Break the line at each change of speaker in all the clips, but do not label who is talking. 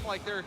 like they're...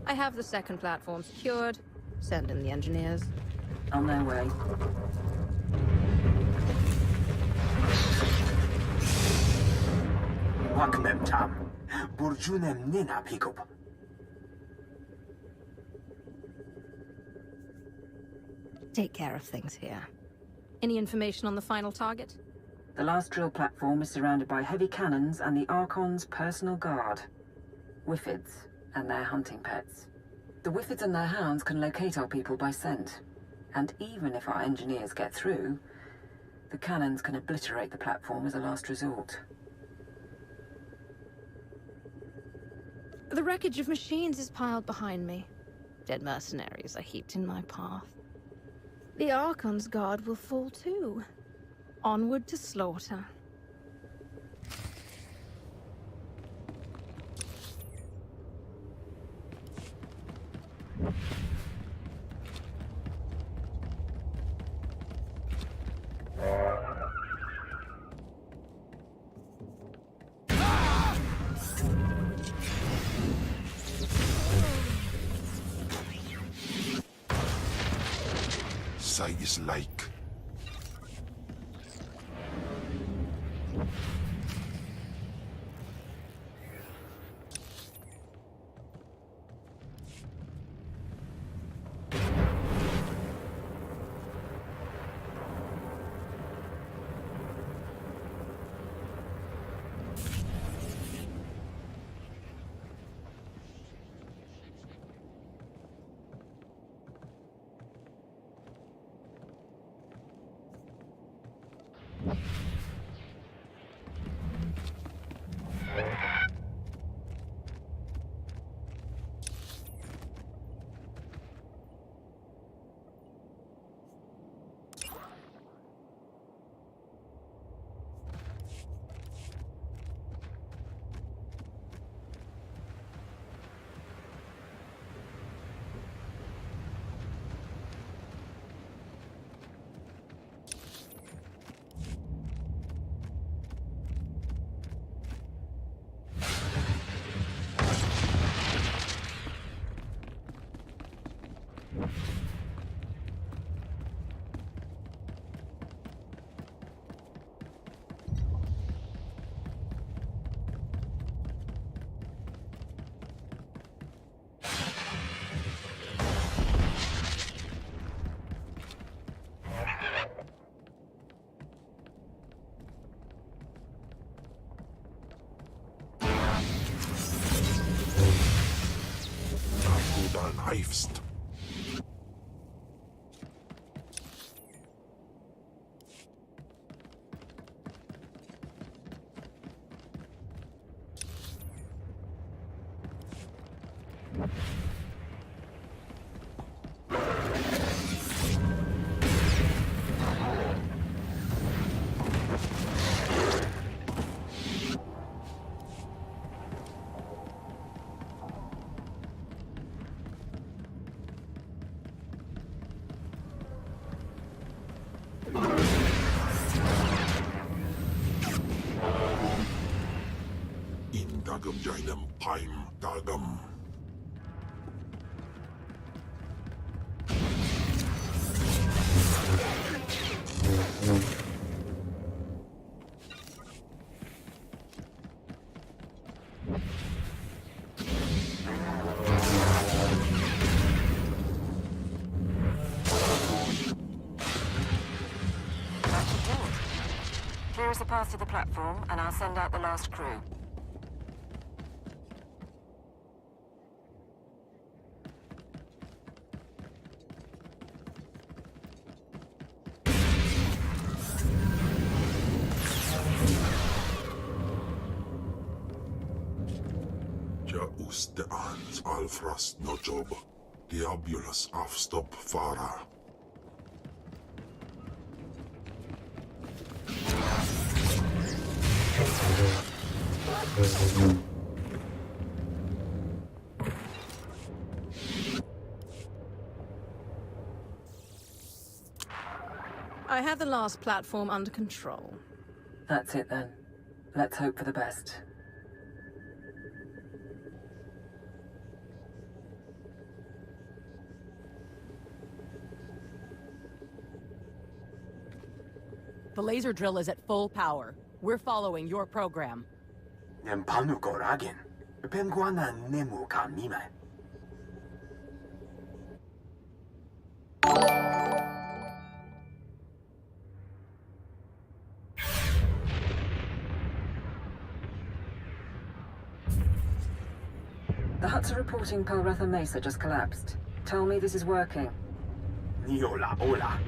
I have the second platform secured. Send in the engineers.
On their way.
Wakmem tam. Burjunem nina pikup.
Take care of things here. Any information on the final target?
The last drill platform is surrounded by heavy cannons and the Archon's personal guard. Wiffids and their hunting pets. The Wiffids and their hounds can locate our people by scent. And even if our engineers get through, the cannons can obliterate the platform as a last resort.
The wreckage of machines is piled behind me. Dead mercenaries are heaped in my path. The Archon's guard will fall too. Onward to slaughter.
Sight is like. Knifest. Dagam jainam paim dagam.
Here is the path to the platform, and I'll send out the last crew.
Uste ans alfrast no job. Diabulus afstop fara.
I have the last platform under control.
That's it then. Let's hope for the best.
The laser drill is at full power. We're following your program.
Nem panu koragin. Penguana nemu kamime.
The Hutts are reporting Pelretha Mesa just collapsed. Tell me this is working.
Niola ola.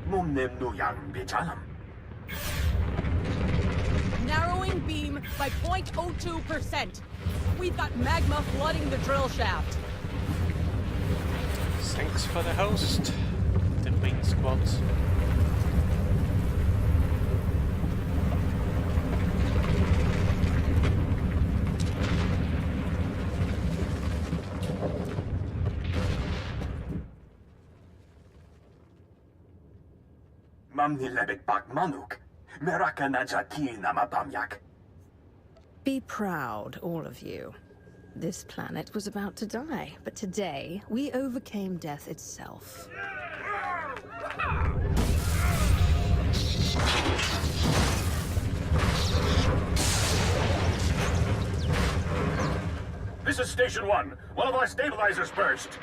Mom nem no yang bechalam.
Narrowing beam by 0.02%. We've got magma flooding the drill shaft.
Thanks for the host. The wing squads.
Mam ni lebek bak manuk. Meraka najaki namabamyak.
Be proud, all of you. This planet was about to die, but today we overcame death itself.
This is Station 1. One of our stabilizers burst.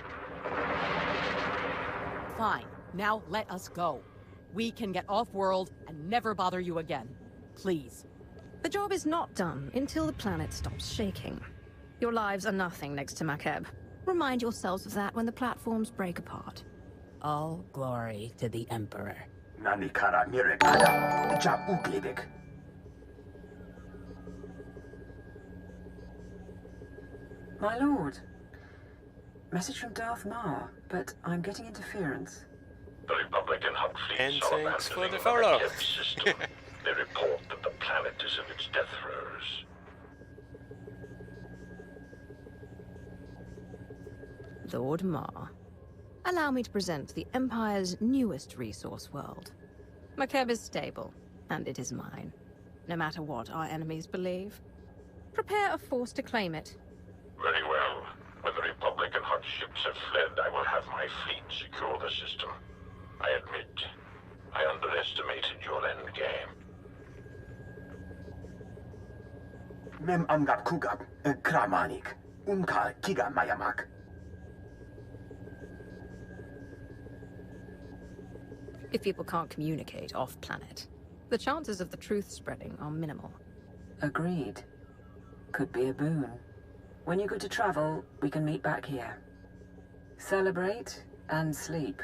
Fine. Now let us go. We can get off-world and never bother you again. Please.
The job is not done until the planet stops shaking. Your lives are nothing next to Makeb. Remind yourselves of that when the platforms break apart.
All glory to the Emperor.
Nani kara mirekada. Ja uglibik.
My lord. Message from Darth Mar, but I'm getting interference.
The Republican Hutt fleet
And
saw
thanks for
abandoning
the
of
follow.
Makeb system. They report that the planet is in its death throes.
Lord Mar. Allow me to present the Empire's newest resource world. Makeb is stable, and it is mine. No matter what our enemies believe. Prepare a force to claim it.
Very well. When the Republican Hutt ships have fled, I will have my fleet secure the system. I admit, I underestimated your endgame.
Mem amgap kugap. Kramanik. Unka kiga mayamak.
If people can't communicate off-planet, the chances of the truth spreading are minimal.
Agreed. Could be a boon. When you're good to travel, we can meet back here. Celebrate and sleep.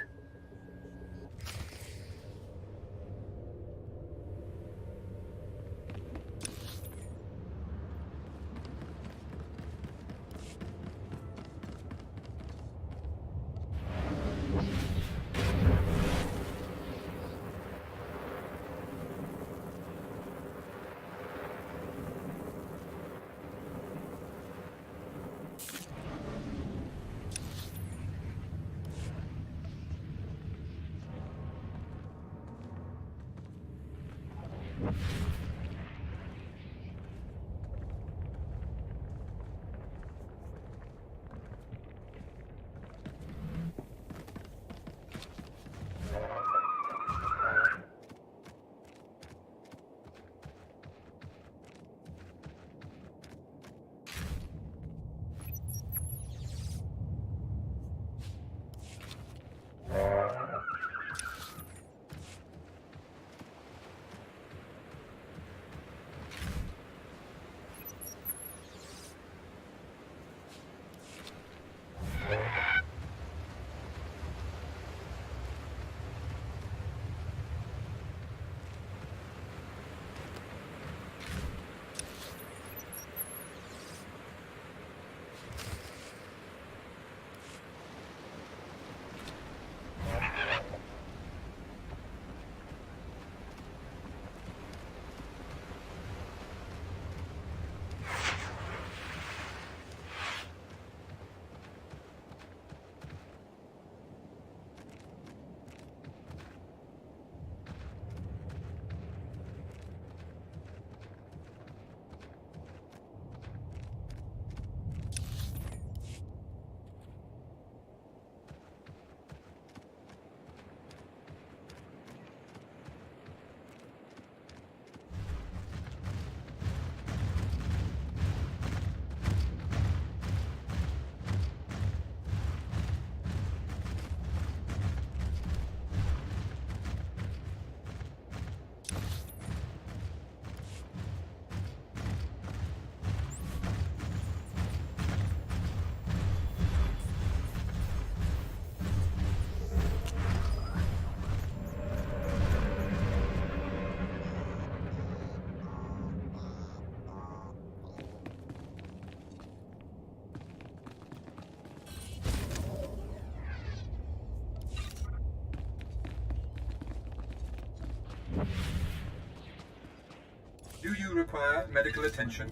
Do you require medical attention?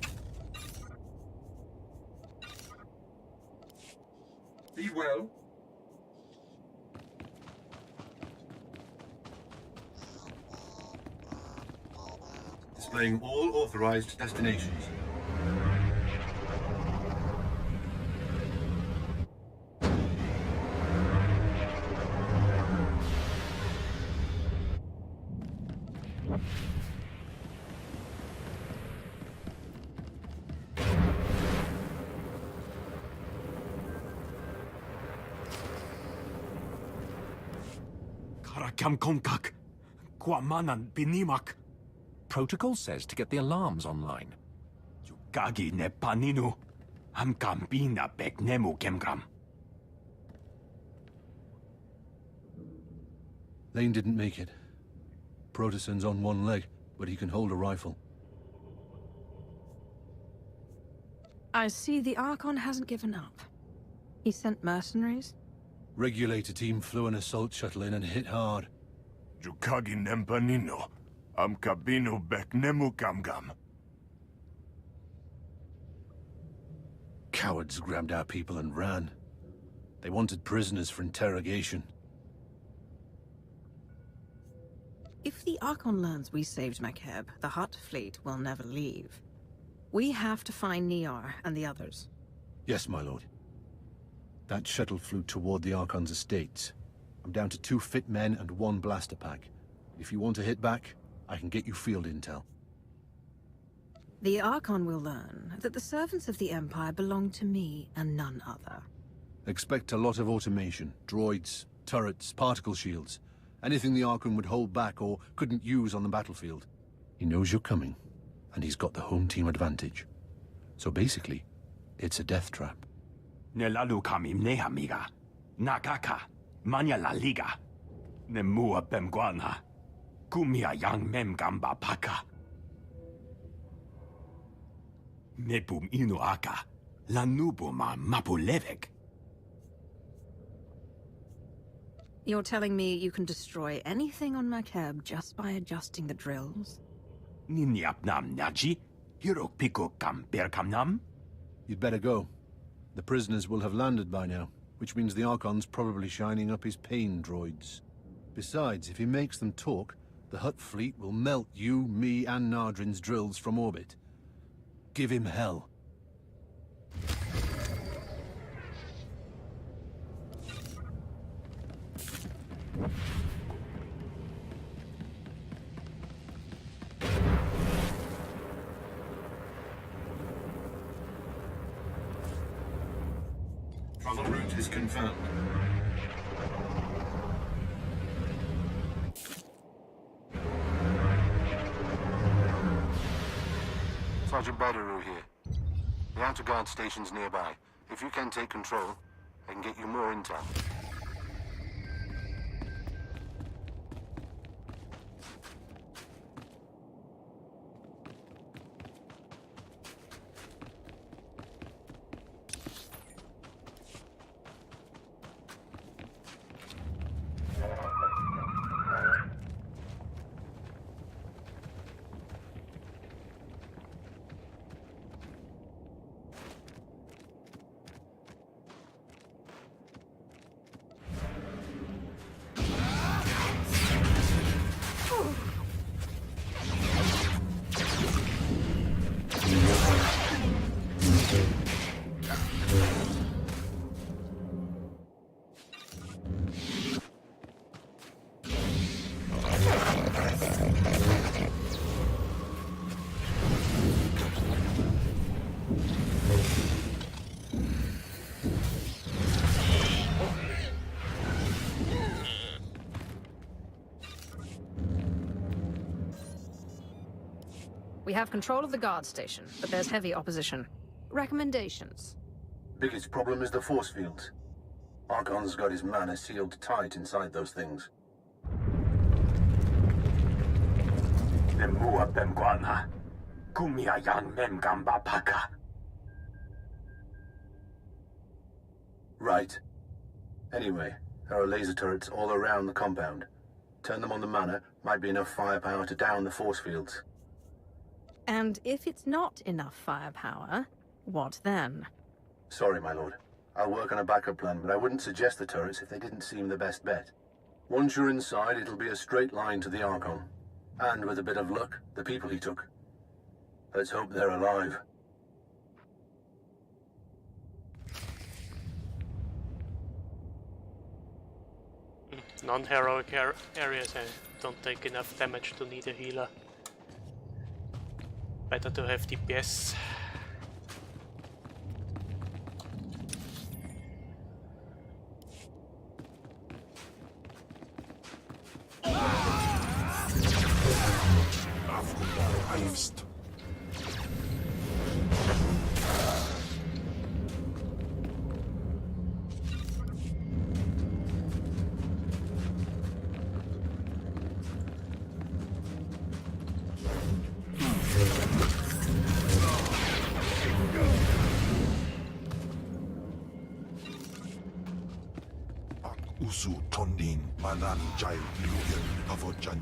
Be well. Displaying all authorized destinations.
Karakam konkak. Kwamanan binimak.
Protocol says to get the alarms online.
Yugagi ne paninu. Amkambina beknemu kemgram.
Lane didn't make it. Protosen's on one leg, but he can hold a rifle.
I see the Archon hasn't given up. He sent mercenaries?
Regulator team flew an assault shuttle in and hit hard.
Yukagi nempanino. Amkabino beknemu gamgam.
Cowards grabbed our people and ran. They wanted prisoners for interrogation.
If the Archon learns we saved Makeb, the Hutt fleet will never leave. We have to find Niar and the others.
Yes, my lord. That shuttle flew toward the Archon's estates. I'm down to 2 fit men and 1 blaster pack. If you want to hit back, I can get you field intel.
The Archon will learn that the servants of the Empire belong to me and none other.
Expect a lot of automation. Droids, turrets, particle shields. Anything the Archon would hold back or couldn't use on the battlefield. He knows you're coming, and he's got the home team advantage. So basically, it's a death trap.
Nelalu kamim nehamiga. Nakaka. Manya la liga. Nemua bemguana. Kumia yang mem gamba paka. Mepum inu aka. Lanubuma mapulevek.
You're telling me you can destroy anything on Makeb just by adjusting the drills?
Ninyapnam naji. Hirok piko kam berkamnam.
You'd better go. The prisoners will have landed by now, which means the Archon's probably shining up his pain droids. Besides, if he makes them talk, the Hutt fleet will melt you, me, and Nardrin's drills from orbit. Give him hell.
Travel route is confirmed.
Sergeant Badaru here. The outer guard station's nearby. If you can take control, I can get you more intel.
We have control of the guard station, but there's heavy opposition. Recommendations?
Biggest problem is the force fields. Archon's got his mana sealed tight inside those things.
Nemua bemguana. Kumia yang mem gamba paka.
Right. Anyway, there are laser turrets all around the compound. Turn them on the mana, might be enough firepower to down the force fields.
And if it's not enough firepower, what then?
Sorry, my lord. I'll work on a backup plan, but I wouldn't suggest the turrets if they didn't seem the best bet. Once you're inside, it'll be a straight line to the Archon. And with a bit of luck, the people he took. Let's hope they're alive.
Non-heroic areas don't take enough damage to need a healer. Better to have DPS.
Heist. Usu Tondin Manan Jai Luyan Avojanin.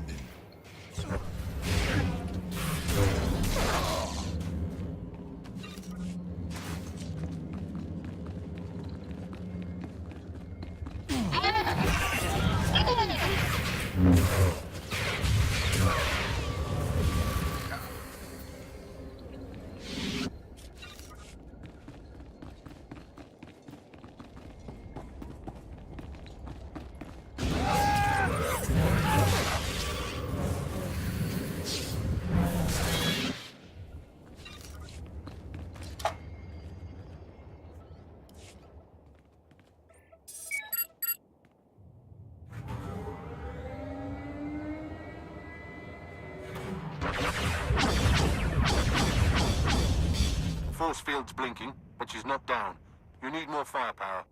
Force field's blinking, but she's not down. You need more firepower.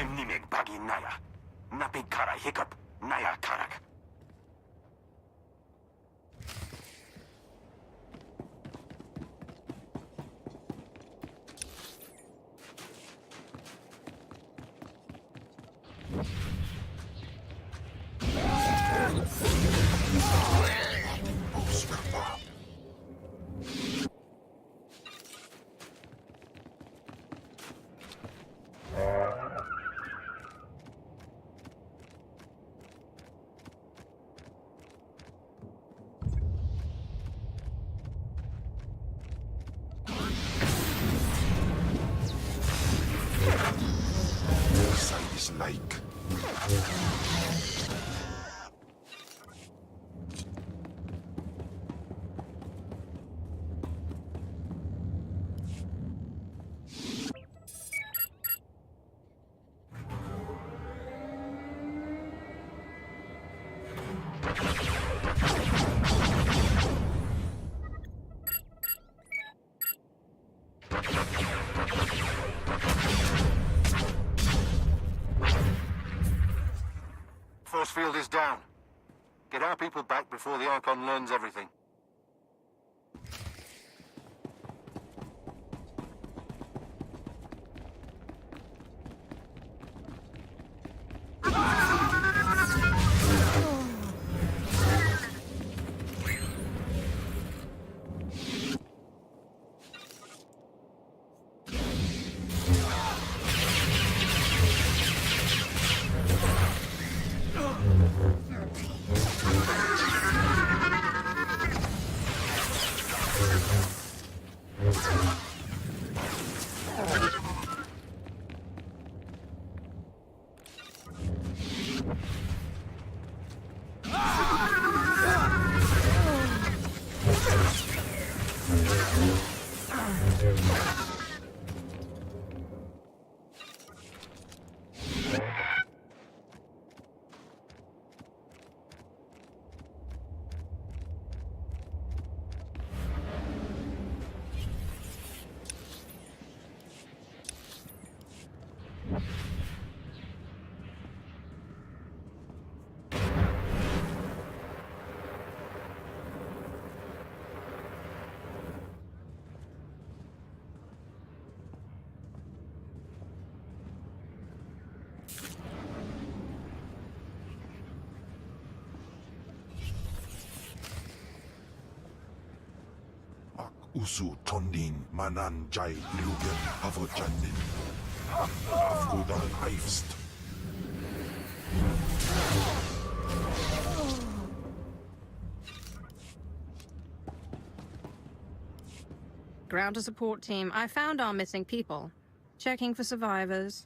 Emnimek bagi naya. Napig kara hiccup. Naya karak.
Like.
Force field is down. Get our people back before the Archon learns everything.
Usu tondin manan jai lugen havojanin. Afgodan eifst.
Ground to support team. I found our missing people. Checking for survivors.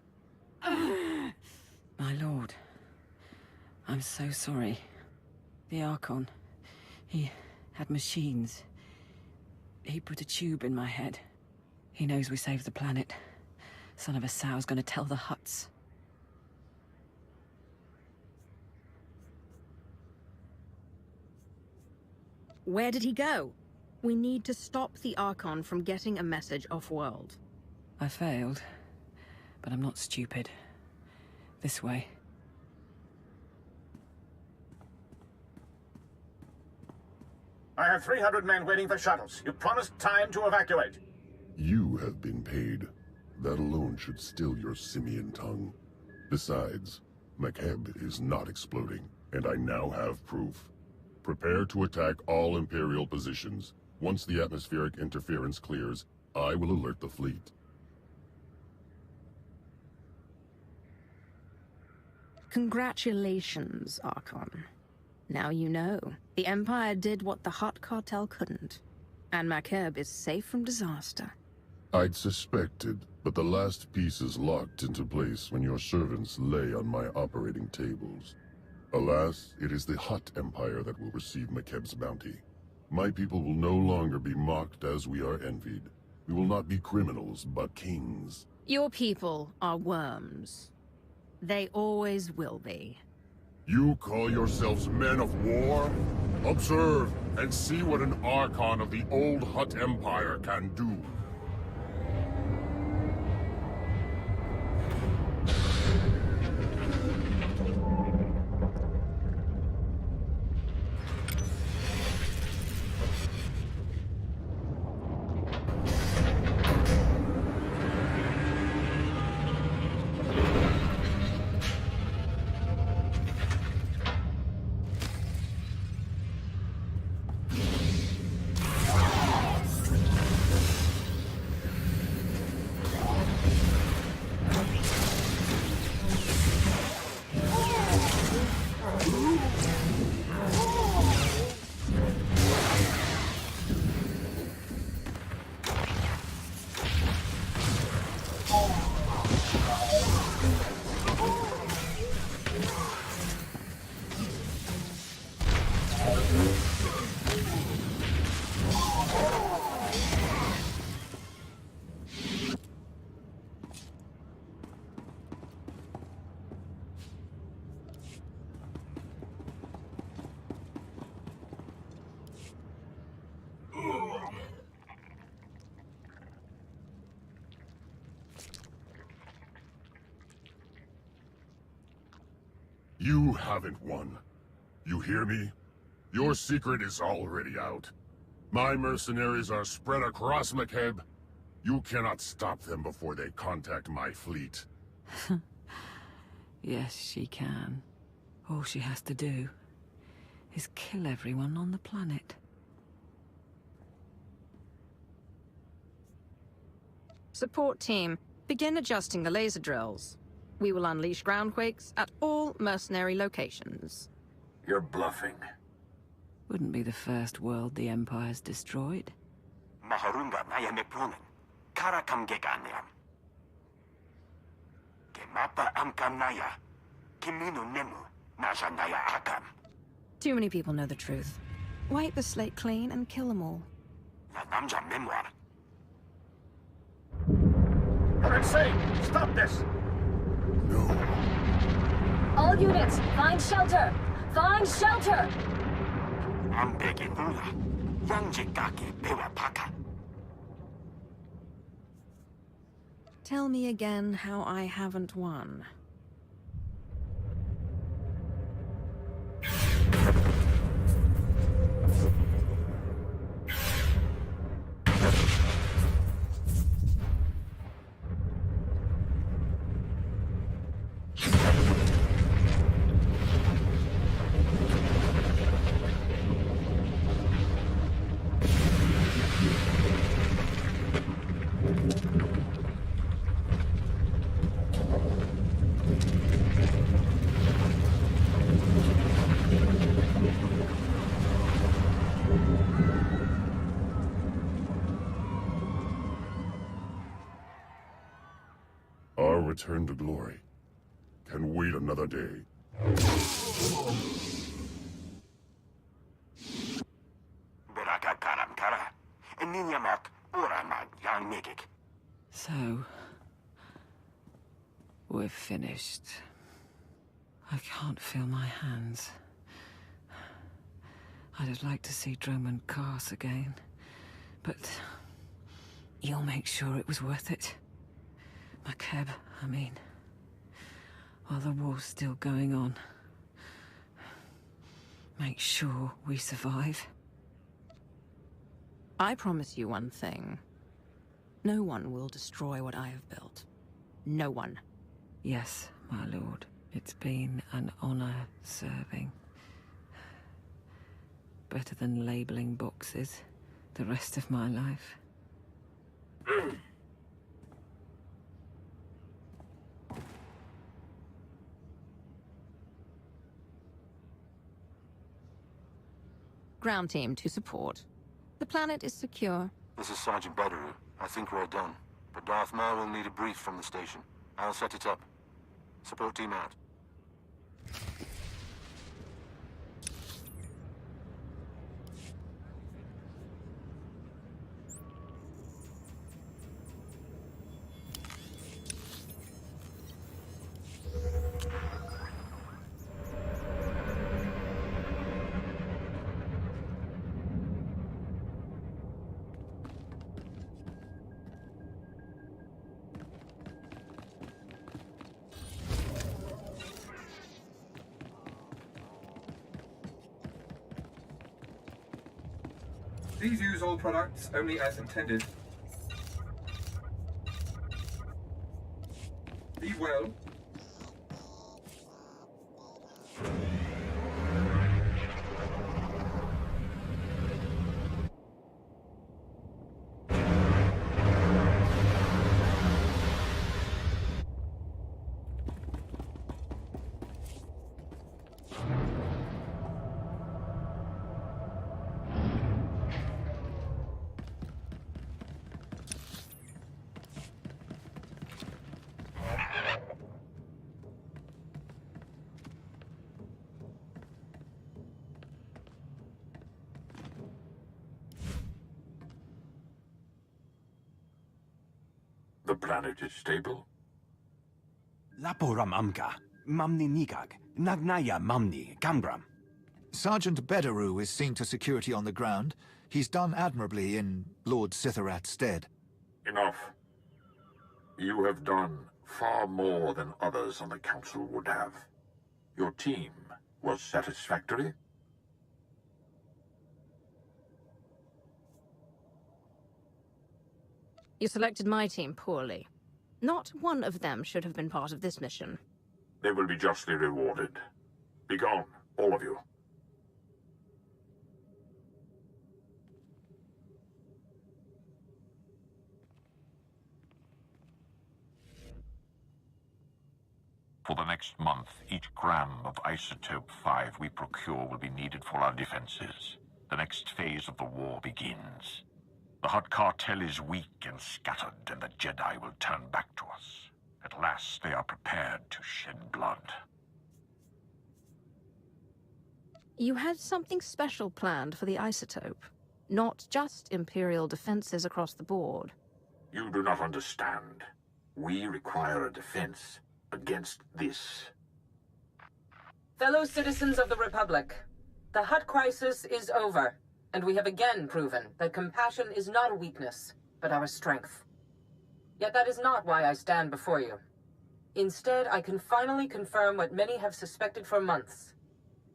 My lord. I'm so sorry. The Archon. He had machines. He put a tube in my head. He knows we saved the planet. Son of a sow's gonna tell the Hutts.
Where did he go? We need to stop the Archon from getting a message off-world.
I failed, but I'm not stupid. This way.
I have 300 men waiting for shuttles. You promised time to evacuate.
You have been paid. That alone should still your simian tongue. Besides, McHeb is not exploding, and I now have proof. Prepare to attack all Imperial positions. Once the atmospheric interference clears, I will alert the fleet.
Congratulations, Archon. Now you know. The Empire did what the Hutt Cartel couldn't. And McHeb is safe from disaster.
I'd suspected, but the last pieces locked into place when your servants lay on my operating tables. Alas, it is the Hutt Empire that will receive McHeb's bounty. My people will no longer be mocked as we are envied. We will not be criminals, but kings.
Your people are worms. They always will be.
You call yourselves men of war? Observe and see what an Archon of the old Hutt Empire can do. You haven't won. You hear me? Your secret is already out. My mercenaries are spread across McHeb. You cannot stop them before they contact my fleet.
Yes, she can. All she has to do is kill everyone on the planet.
Support team, begin adjusting the laser drills. We will unleash groundquakes at all mercenary locations.
You're bluffing.
Wouldn't be the first world the Empire's destroyed.
Maharunga naya mepronen. Karakam geganiam. Gemapa amkam naya. Kimino nemu. Nasha naya akam.
Too many people know the truth. Wipe the slate clean and kill them all.
남자 memoir.
You're insane! Stop this!
All units, find shelter! Find shelter!
안 베게 누나. 양직각이 배와 파카.
Tell me again how I haven't won.
Our return to glory can wait another day.
Beraka karam kara. Ninyamak oramak 양내객.
So, we're finished. I can't feel my hands. I'd have liked to see Droman Kars again, but you'll make sure it was worth it. Makeb, I mean, while the war's still going on, make sure we survive. I promise you one thing. No one will destroy what I have built. No one. Yes, my lord. It's been an honor serving. Better than labeling boxes the rest of my life.
Ground team to support. The planet is secure.
This is Sergeant Bederu. I think we're done. But Darth Maul will need a brief from the station. I'll set it up. Support team out.
Please use all products only as intended. Be well.
The planet is stable.
Laporam amka. Mamni nigag. Nagnaya mamni. Gambram.
Sergeant Bederu is seeing to security on the ground. He's done admirably in Lord Sitharat's stead.
Enough. You have done far more than others on the Council would have. Your team was satisfactory.
You selected my team poorly. Not one of them should have been part of this mission.
They will be justly rewarded. Be gone, all of you. For the next month, each gram of Isotope 5 we procure will be needed for our defenses. The next phase of the war begins. The Hutt Cartel is weak and scattered, and the Jedi will turn back to us. At last, they are prepared to shed blood.
You had something special planned for the isotope. not just Imperial defenses across the board.
You do not understand. We require a defense against this.
Fellow citizens of the Republic, the Hutt crisis is over, and we have again proven that compassion is not a weakness, but our strength. Yet that is not why I stand before you. Instead, I can finally confirm what many have suspected for months.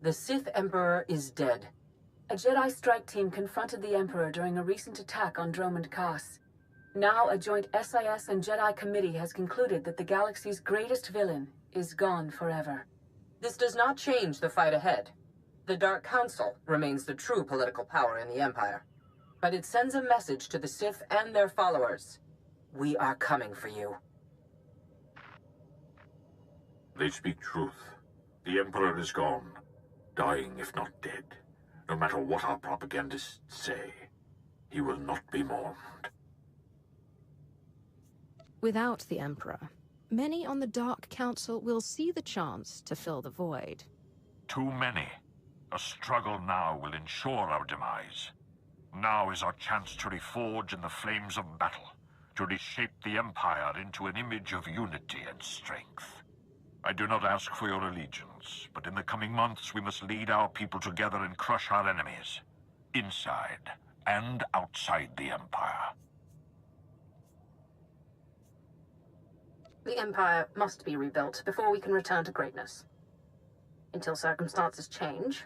The Sith Emperor is dead.
A Jedi strike team confronted the Emperor during a recent attack on Dromund Kaas. Now a joint SIS and Jedi committee has concluded that the galaxy's greatest villain is gone forever.
This does not change the fight ahead. The Dark Council remains the true political power in the Empire. But it sends a message to the Sith and their followers. We are coming for you.
They speak truth. The Emperor is gone, dying if not dead. No matter what our propagandists say, he will not be mourned.
Without the Emperor, many on the Dark Council will see the chance to fill the void.
Too many. A struggle now will ensure our demise. Now is our chance to reforge in the flames of battle, to reshape the Empire into an image of unity and strength. I do not ask for your allegiance, but in the coming months we must lead our people together and crush our enemies, inside and outside the Empire.
The Empire must be rebuilt before we can return to greatness. Until circumstances change,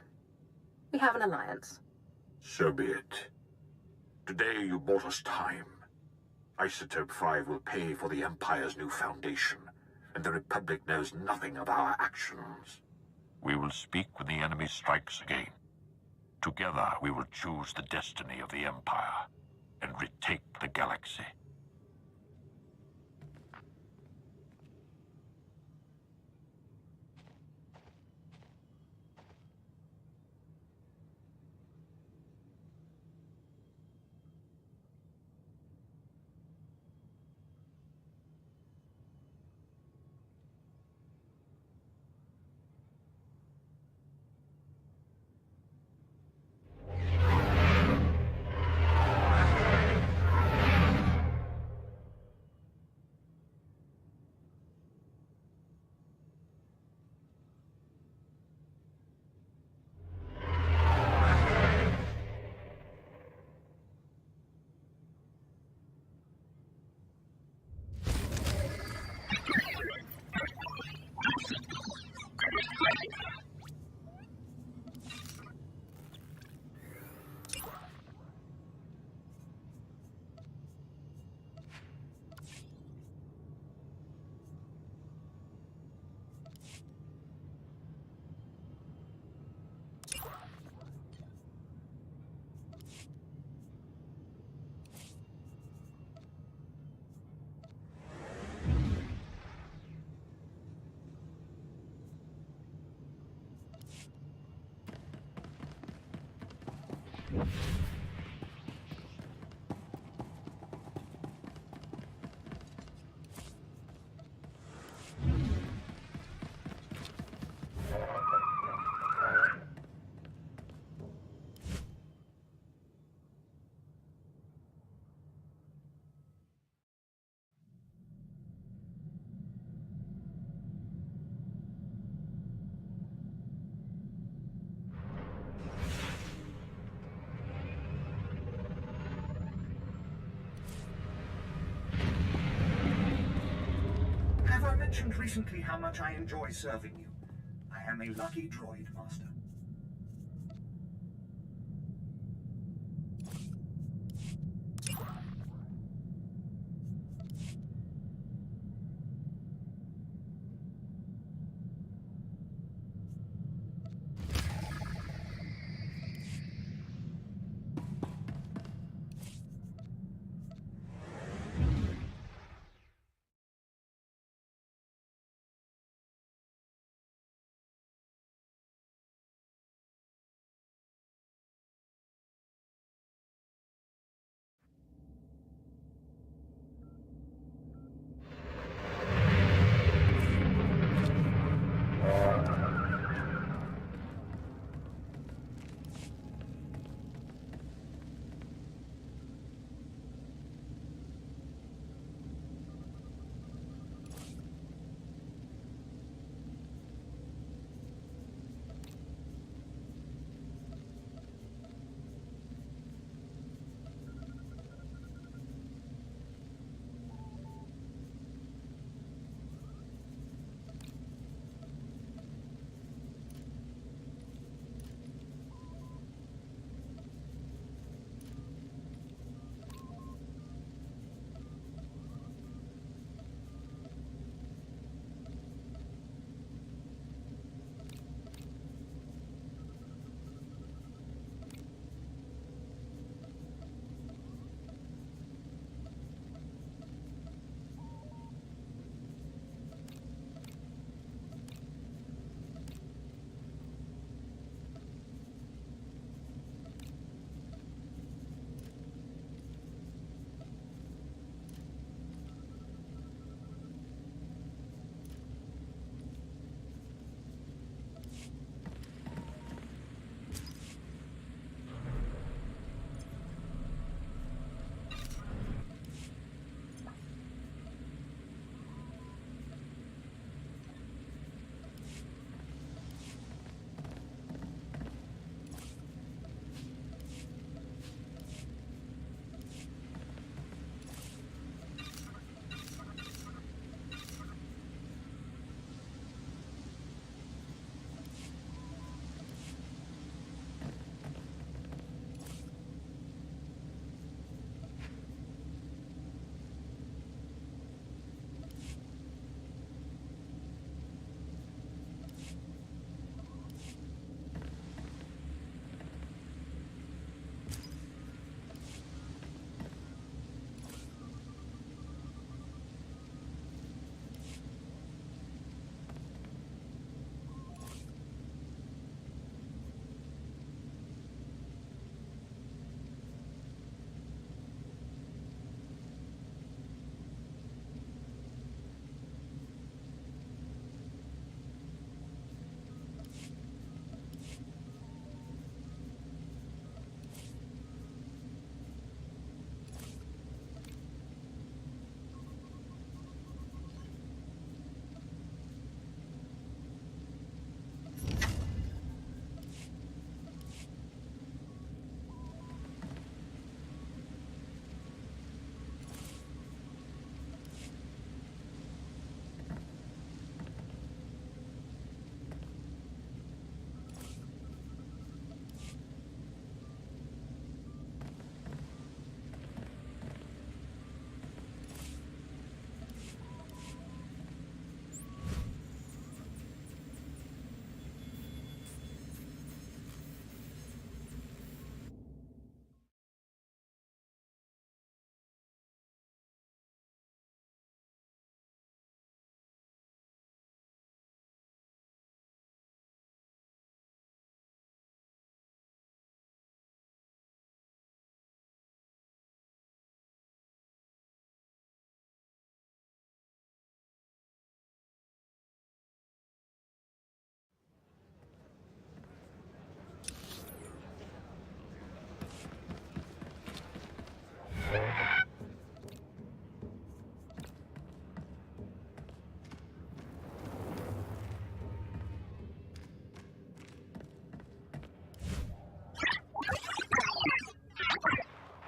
we have an alliance.
So be it. Today you bought us time. Isotope 5 will pay for the Empire's new foundation, and the Republic knows nothing of our actions. We will speak when the enemy strikes again. Together we will choose the destiny of the Empire and retake the galaxy.
I mentioned recently how much I enjoy serving you. I am a lucky droid, Master.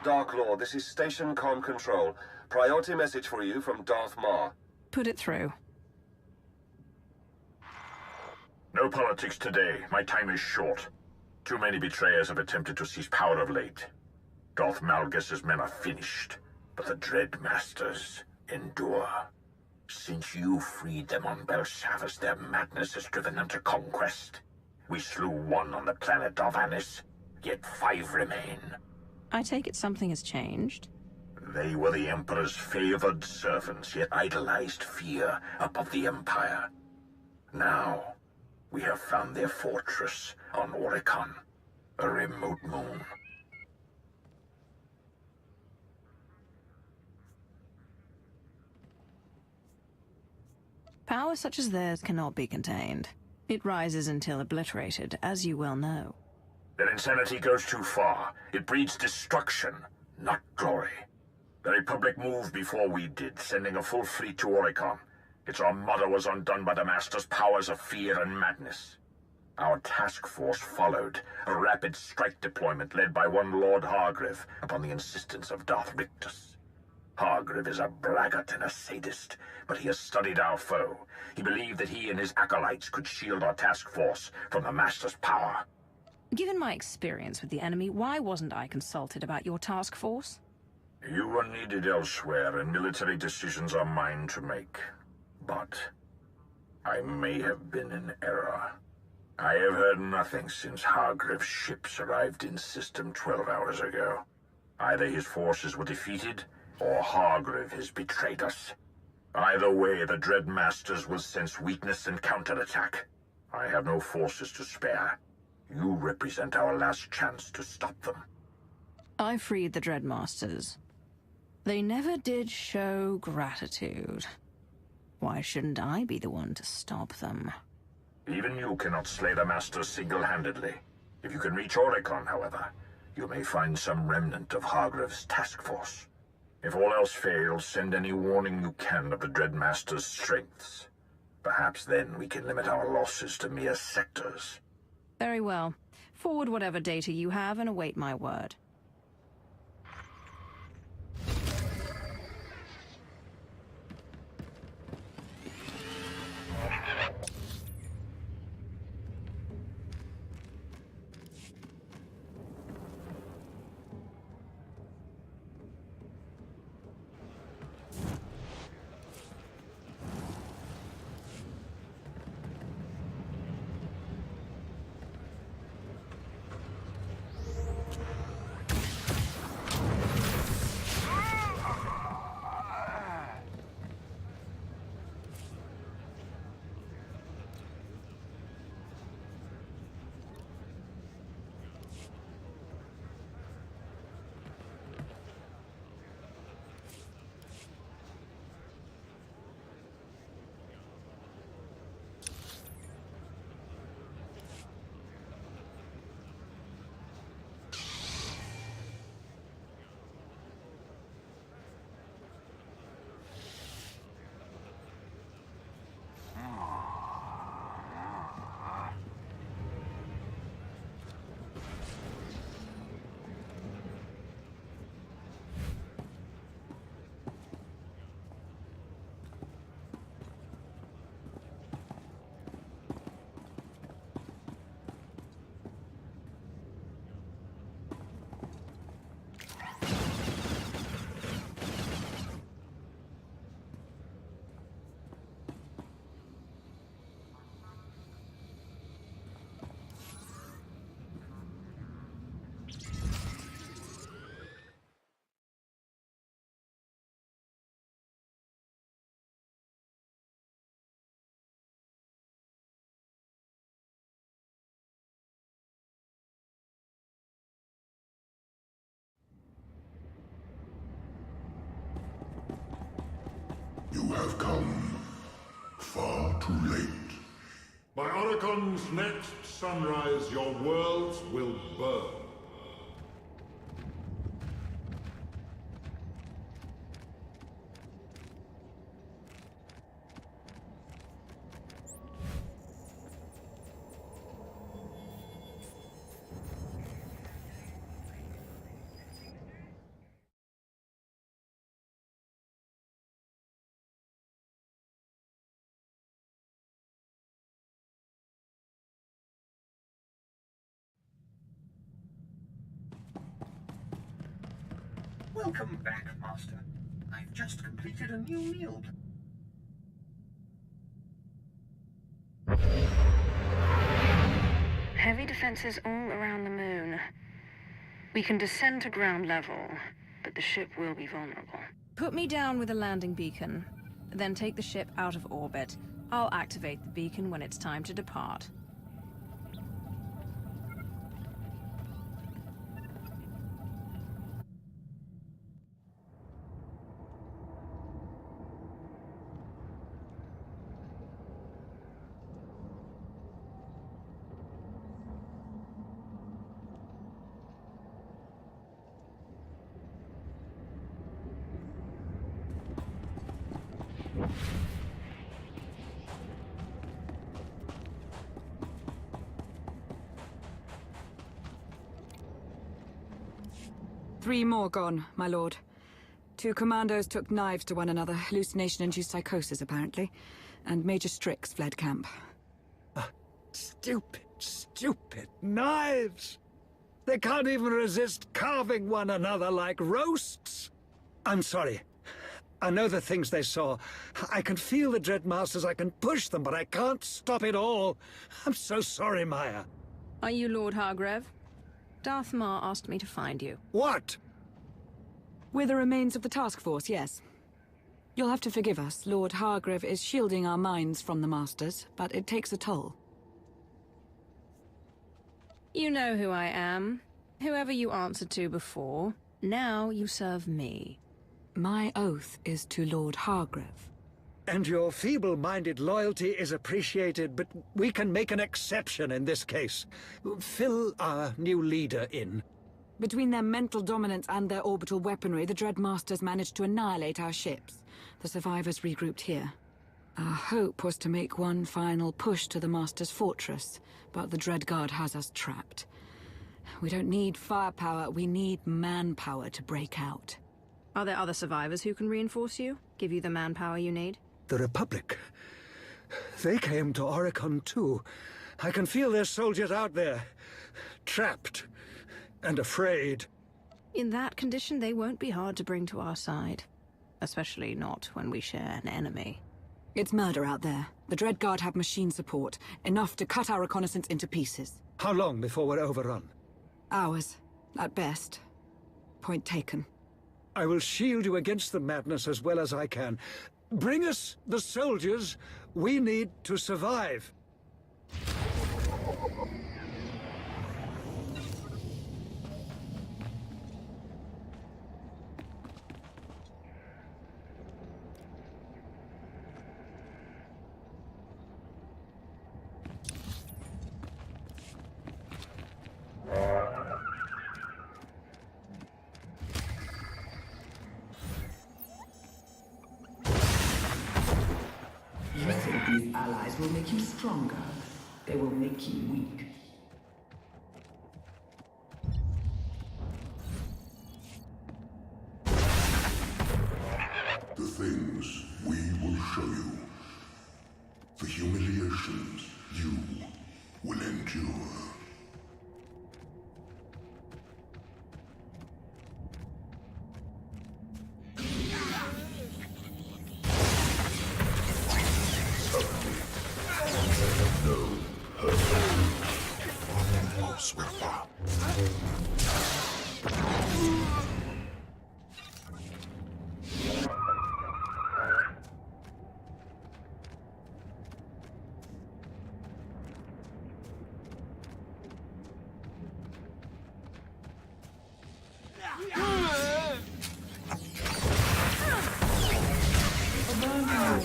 Dark Lord, this is Station Com Control. Priority message for you from Darth Maul.
Put it through.
No politics today. My time is short. Too many betrayers have attempted to seize power of late. Darth Malgus's men are finished, but the Dread Masters endure. Since you freed them on Belshavis, their madness has driven them to conquest. We slew one on the planet Darvanis, yet 5 remain.
I take it something has changed.
They were the Emperor's favored servants, yet idolized fear above the Empire. Now, we have found their fortress on Oricon, a remote moon.
Power such as theirs cannot be contained. It rises until obliterated, as you well know.
Their insanity goes too far. It breeds destruction, not glory. The Republic moved before we did, sending a full fleet to Oricon. Its armada was undone by the Master's powers of fear and madness. Our task force followed, a rapid strike deployment led by one Lord Hargreave upon the insistence of Darth Rictus. Hargreave is a braggart and a sadist, but he has studied our foe. He believed that he and his acolytes could shield our task force from the Master's power.
Given my experience with the enemy, why wasn't I consulted about your task force?
You were needed elsewhere, and military decisions are mine to make. But I may have been in error. I have heard nothing since Hargreave's ships arrived in system 12 hours ago. Either his forces were defeated, or Hargreave has betrayed us. Either way, the Dread Masters will sense weakness and counterattack. I have no forces to spare. You represent our last chance to stop them.
I freed the Dread Masters. They never did show gratitude. Why shouldn't I be the one to stop them?
Even you cannot slay the Masters single-handedly. If you can reach Oricon, however, you may find some remnant of Hargreave's task force. If all else fails, send any warning you can of the Dread Master's strengths. Perhaps then we can limit our losses to mere sectors.
Very well. Forward whatever data you have and await my word.
You have come far too late.
By Oricon's next sunrise, your worlds will burn.
Welcome back, Master. I've just completed a new meal.
Heavy defenses all around the moon. We can descend to ground level, but the ship will be vulnerable. Put me down with a landing beacon, then take the ship out of orbit. I'll activate the beacon when it's time to depart.
Three more gone, my lord. 2 commandos took knives to one another, hallucination-induced psychosis, apparently, and Major Strix fled camp.
Stupid, stupid knives! They can't even resist carving one another like roasts! I'm sorry. I know the things they saw. I can feel the Dreadmasters, I can push them, but I can't stop it all. I'm so sorry, Maya.
Are you Lord Hargrave? Darth Mar asked me to find you.
What?
We're the remains of the task force, yes. You'll have to forgive us. Lord Hargrave is shielding our minds from the Masters, but it takes a toll.
You know who I am. Whoever you answered to before. Now you serve me.
My oath is to Lord Hargrave.
And your feeble-minded loyalty is appreciated, but we can make an exception in this case. Fill our new leader in.
Between their mental dominance and their orbital weaponry, the Dreadmasters managed to annihilate our ships. The survivors regrouped here. Our hope was to make one final push to the Master's fortress, but the Dreadguard has us trapped. We don't need firepower, we need manpower to break out.
Are there other survivors who can reinforce you? Give you the manpower you need?
The Republic. They came to Oricon too. I can feel their soldiers out there. Trapped. And afraid.
In that condition, they won't be hard to bring to our side. Especially not when we share an enemy.
It's murder out there. The Dreadguard have machine support. Enough to cut our reconnaissance into pieces.
How long before we're overrun?
Hours, at best. Point taken.
I will shield you against the madness as well as I can. Bring us the soldiers we need to survive.
You think these allies will make you stronger? They will make you weak.
The things we will show you. The humiliations you will endure.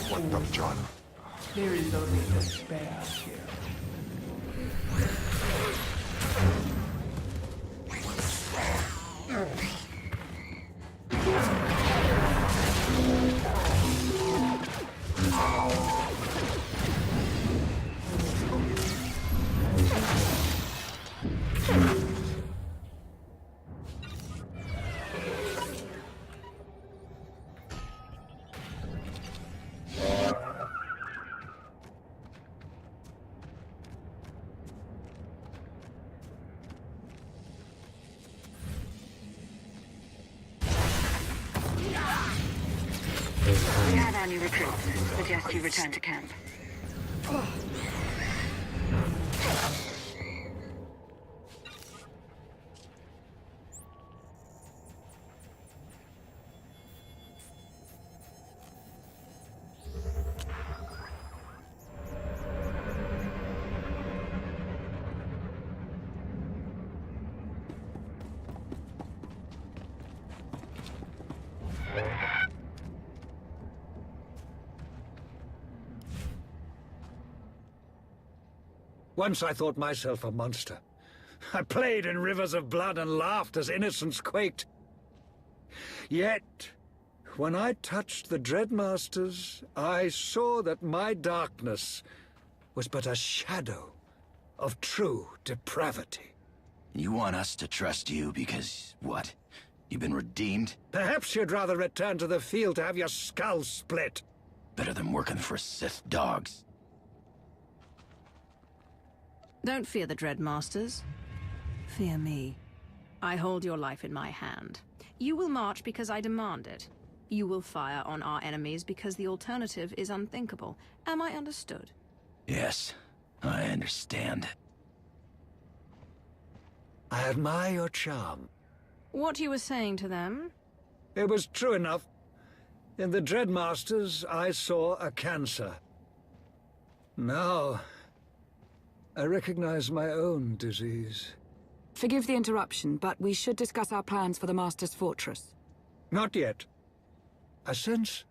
What up, John? There is only despair here.
our new recruits. Suggest you return to camp.
Once I thought myself a monster. I played in rivers of blood and laughed as innocence quaked. Yet, when I touched the Dreadmasters, I saw that my darkness was but a shadow of true depravity.
You want us to trust you because, what? You've been redeemed?
Perhaps you'd rather return to the field to have your skull split.
Better than working for Sith dogs.
Don't fear the Dreadmasters. Fear me. I hold your life in my hand. You will march because I demand it. You will fire on our enemies because the alternative is unthinkable. Am I understood?
Yes, I understand.
I admire your charm.
What you were saying to them?
It was true enough. In the Dreadmasters, I saw a cancer. Now, I recognize my own disease.
Forgive the interruption, but we should discuss our plans for the Master's Fortress.
Not yet. I sense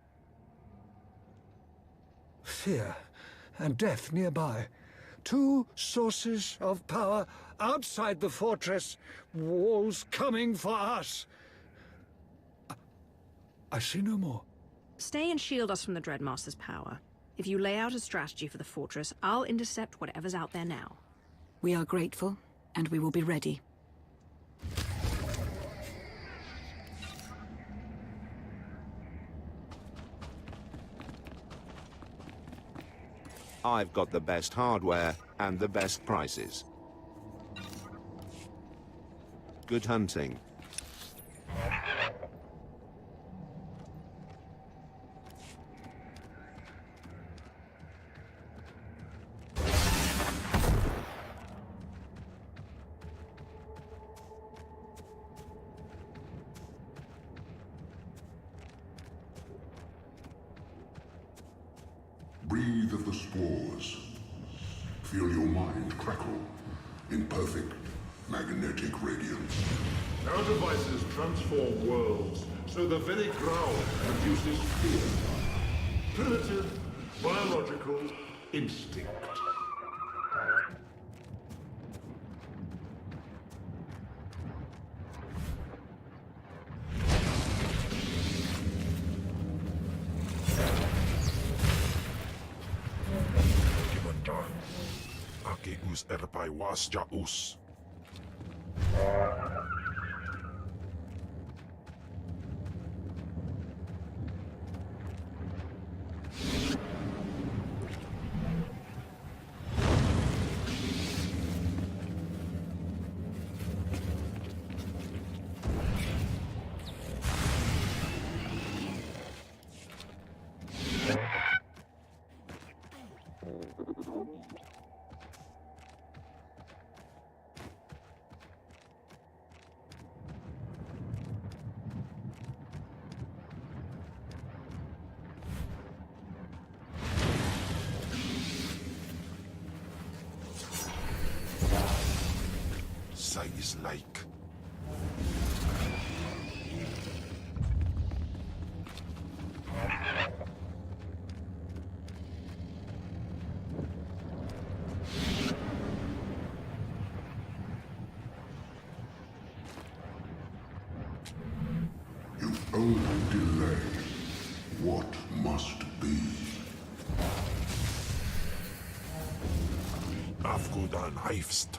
fear and death nearby. Two sources of power outside the fortress. Walls coming for us. I see no more.
Stay and shield us from the Dreadmaster's power. If you lay out a strategy for the fortress, I'll intercept whatever's out there now.
We are grateful, and we will be ready.
I've got the best hardware and the best prices. Good hunting.
Breathe of the spores. Feel your mind crackle in perfect magnetic radiance.
Our devices transform worlds, so the very ground produces fear. Primitive, biological instinct.
Us erpai was jaus. Is like. You only delay what must be. Afghudan Heifst.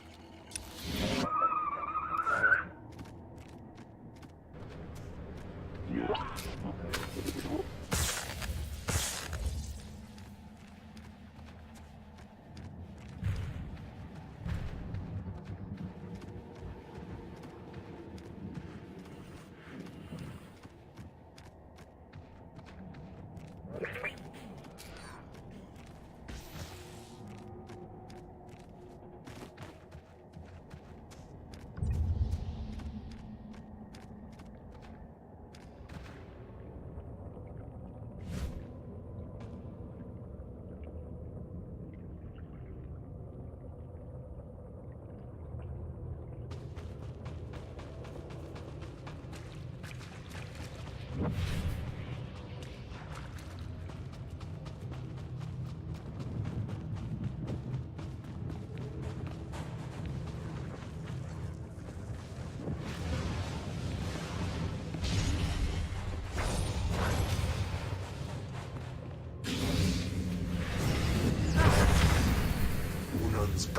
This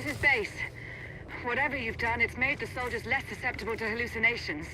is base. Whatever you've done, it's made the soldiers less susceptible to hallucinations.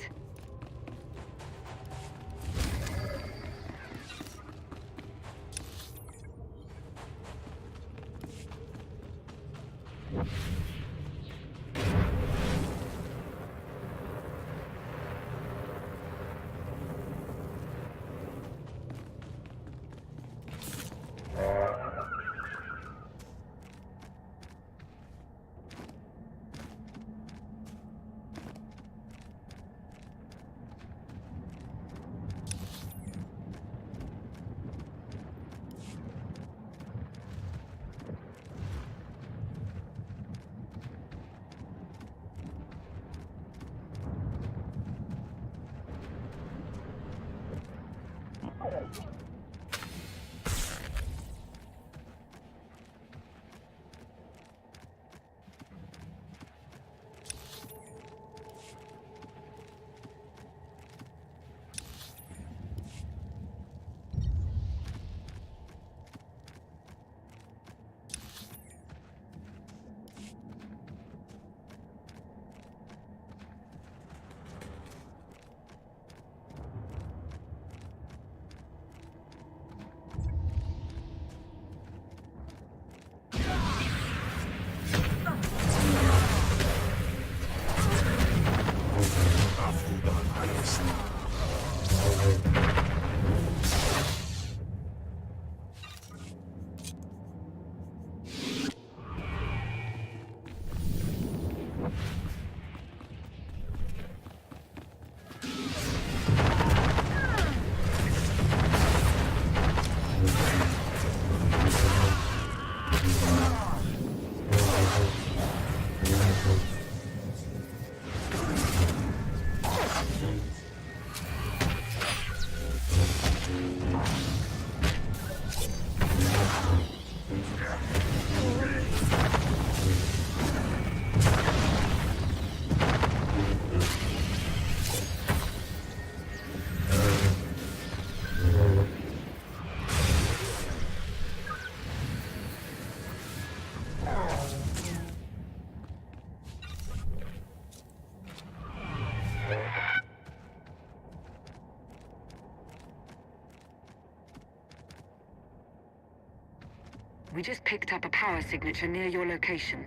We just picked up a power signature near your location.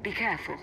Be careful.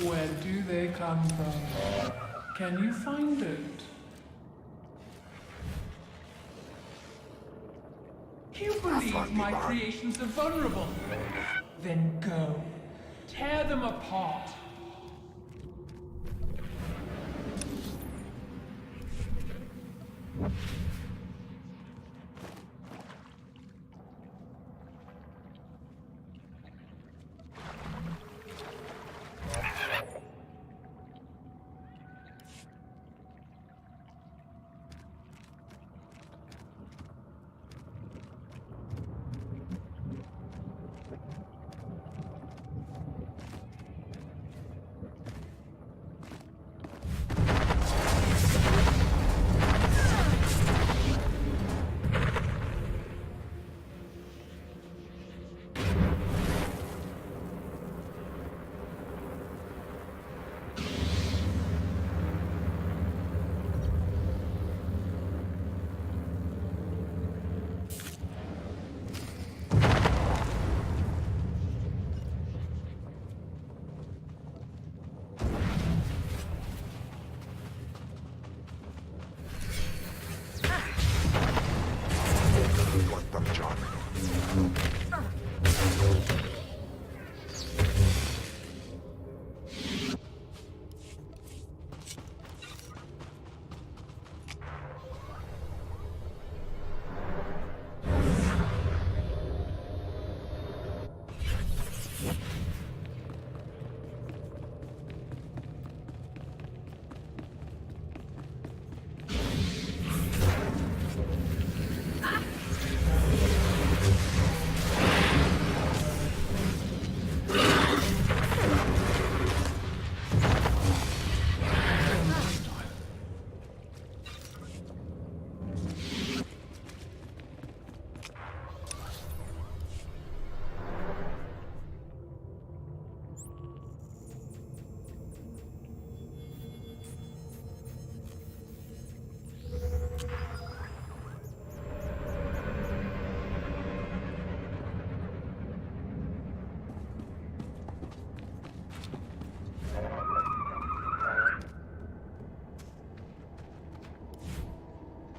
Where do they come from? Can you find it? You believe my creations are vulnerable? Then go. Tear them apart.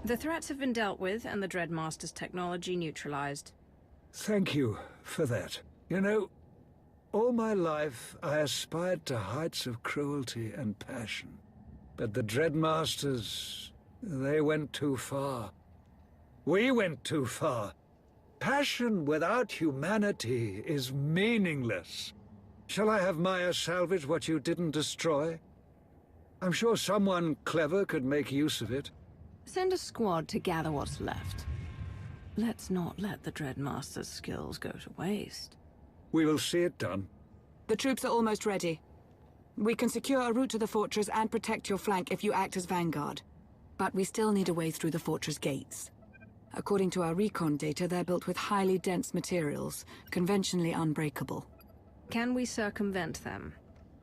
The threats have been dealt with and the Dreadmaster's technology neutralized.
Thank you for that. You know, all my life I aspired to heights of cruelty and passion. But the Dreadmasters, they went too far. We went too far. Passion without humanity is meaningless. Shall I have Maya salvage what you didn't destroy? I'm sure someone clever could make use of it.
Send a squad to gather what's left. Let's not let the Dreadmaster's skills go to waste.
We will see it done.
The troops are almost ready. We can secure a route to the fortress and protect your flank if you act as vanguard. But we still need a way through the fortress gates. According to our recon data, they're built with highly dense materials, conventionally unbreakable.
Can we circumvent them?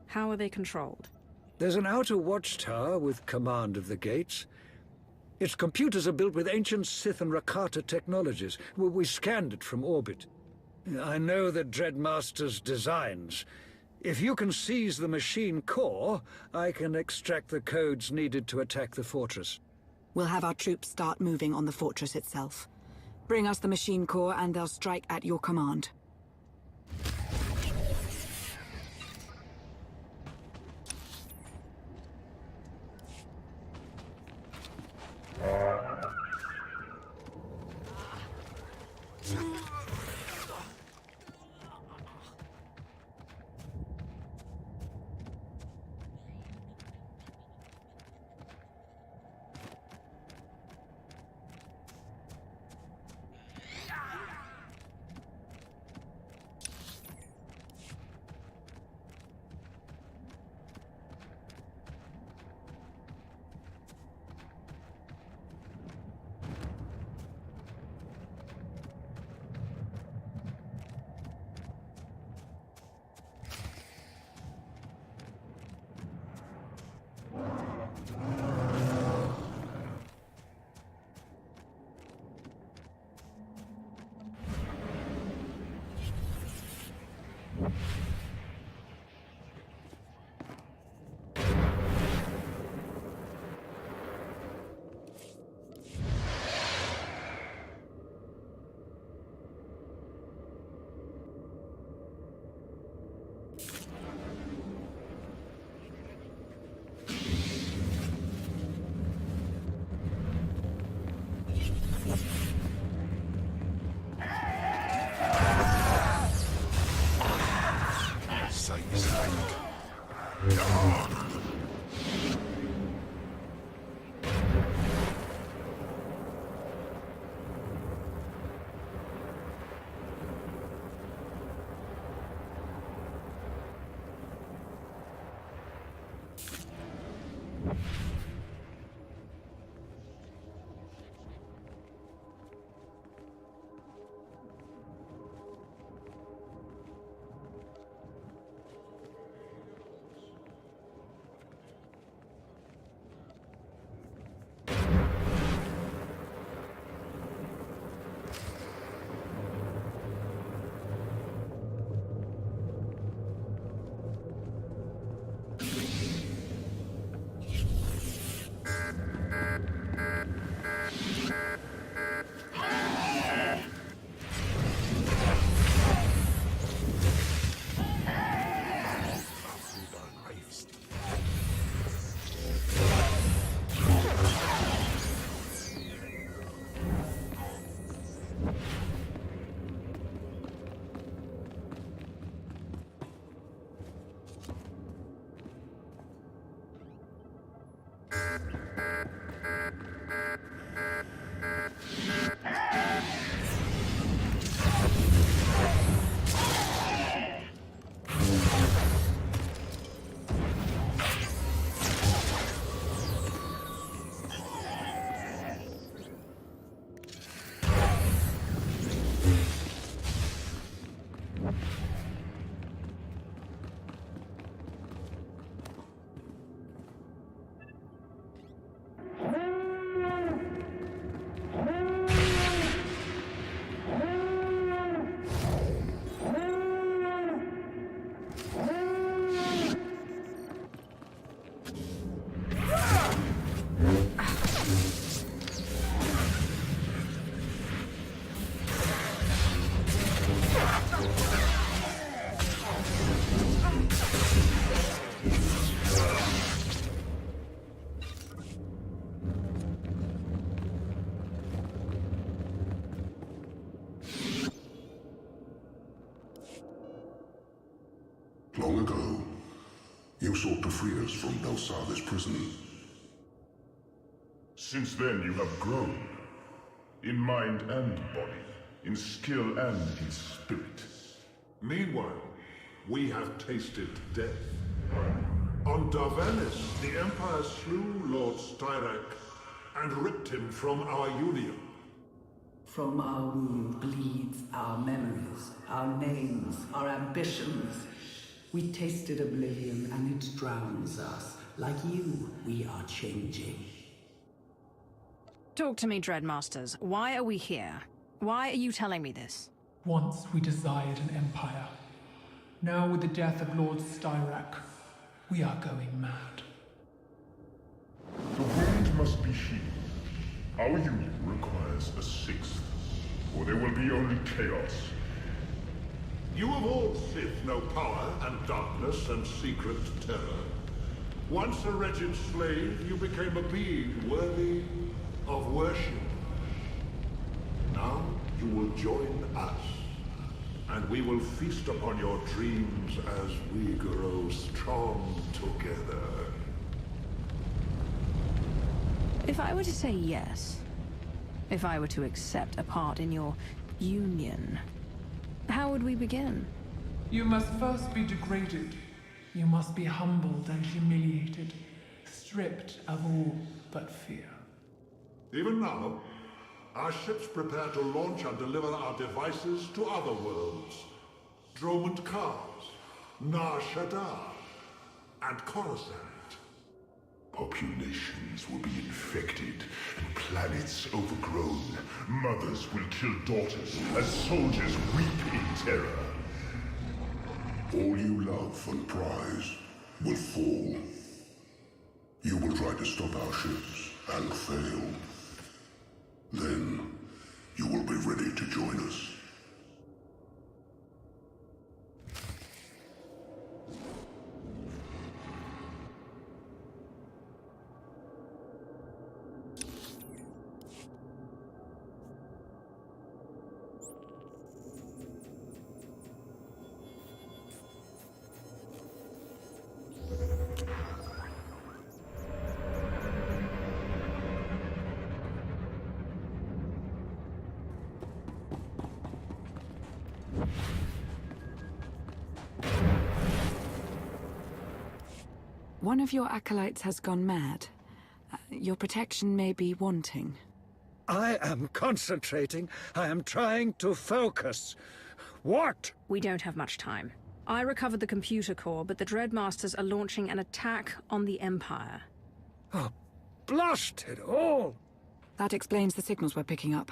How are they controlled?
There's an outer watchtower with command of the gates. Its computers are built with ancient Sith and Rakata technologies. We scanned it from orbit. I know the Dreadmaster's designs. If you can seize the machine core, I can extract the codes needed to attack the fortress.
We'll have our troops start moving on the fortress itself. Bring us the machine core and they'll strike at your command.
You sought to free us from Belsada's prison.
Since then you have grown. In mind and body, in skill and in spirit. Meanwhile, we have tasted death. On Darvanis, the Empire slew Lord Styrak and ripped him from our union.
From our wound bleeds our memories, our names, our ambitions. We tasted oblivion and it drowns us. Like you, we are changing.
Talk to me, Dreadmasters. Why are we here? Why are you telling me this?
Once we desired an empire. Now with the death of Lord Styrak, we are going mad.
The wound must be healed. Our union requires a sixth, or there will be only chaos. You of all Sith know power and darkness and secret terror. Once a wretched slave, you became a being worthy of worship. Now you will join us, and we will feast upon your dreams as we grow strong together.
If I were to say yes, if I were to accept a part in your union, how would we begin?
You must first be degraded. You must be humbled and humiliated, stripped of all but fear.
Even now, our ships prepare to launch and deliver our devices to other worlds. Dromund Kars, Nar Shaddaa, and Coruscant.
Populations will be infected, and planets overgrown. Mothers will kill daughters, as soldiers weep in terror. All you love and prize will fall. You will try to stop our ships, and fail. Then, you will be ready to join us.
One of your acolytes has gone mad. Your protection may be wanting.
I am concentrating. I am trying to focus. What?
We don't have much time. I recovered the computer core, but the Dreadmasters are launching an attack on the Empire.
Oh, blast it all!
That explains the signals we're picking up.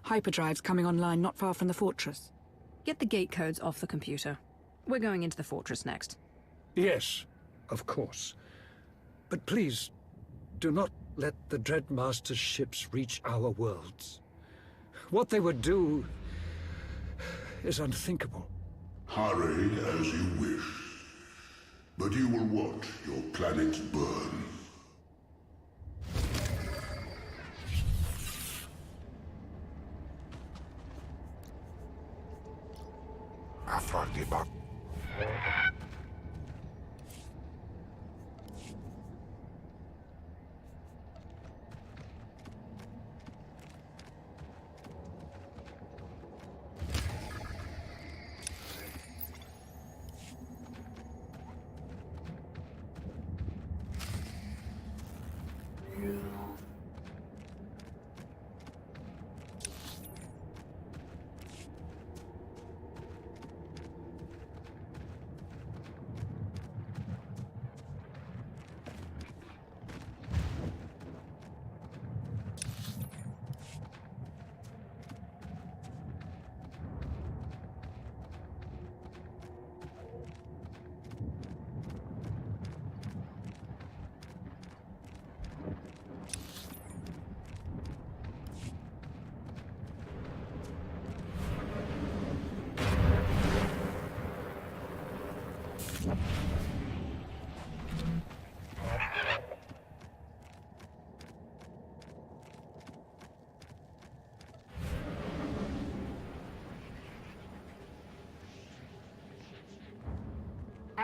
Hyperdrives coming online not far from the fortress.
Get the gate codes off the computer. We're going into the fortress next.
Yes, of course. But please, do not let the Dreadmaster's ships reach our worlds. What they would do is unthinkable.
Hurry as you wish. But you will watch your planet burn.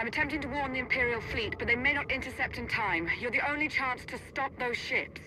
I'm attempting to warn the Imperial fleet, but they may not intercept in time. You're the only chance to stop those ships.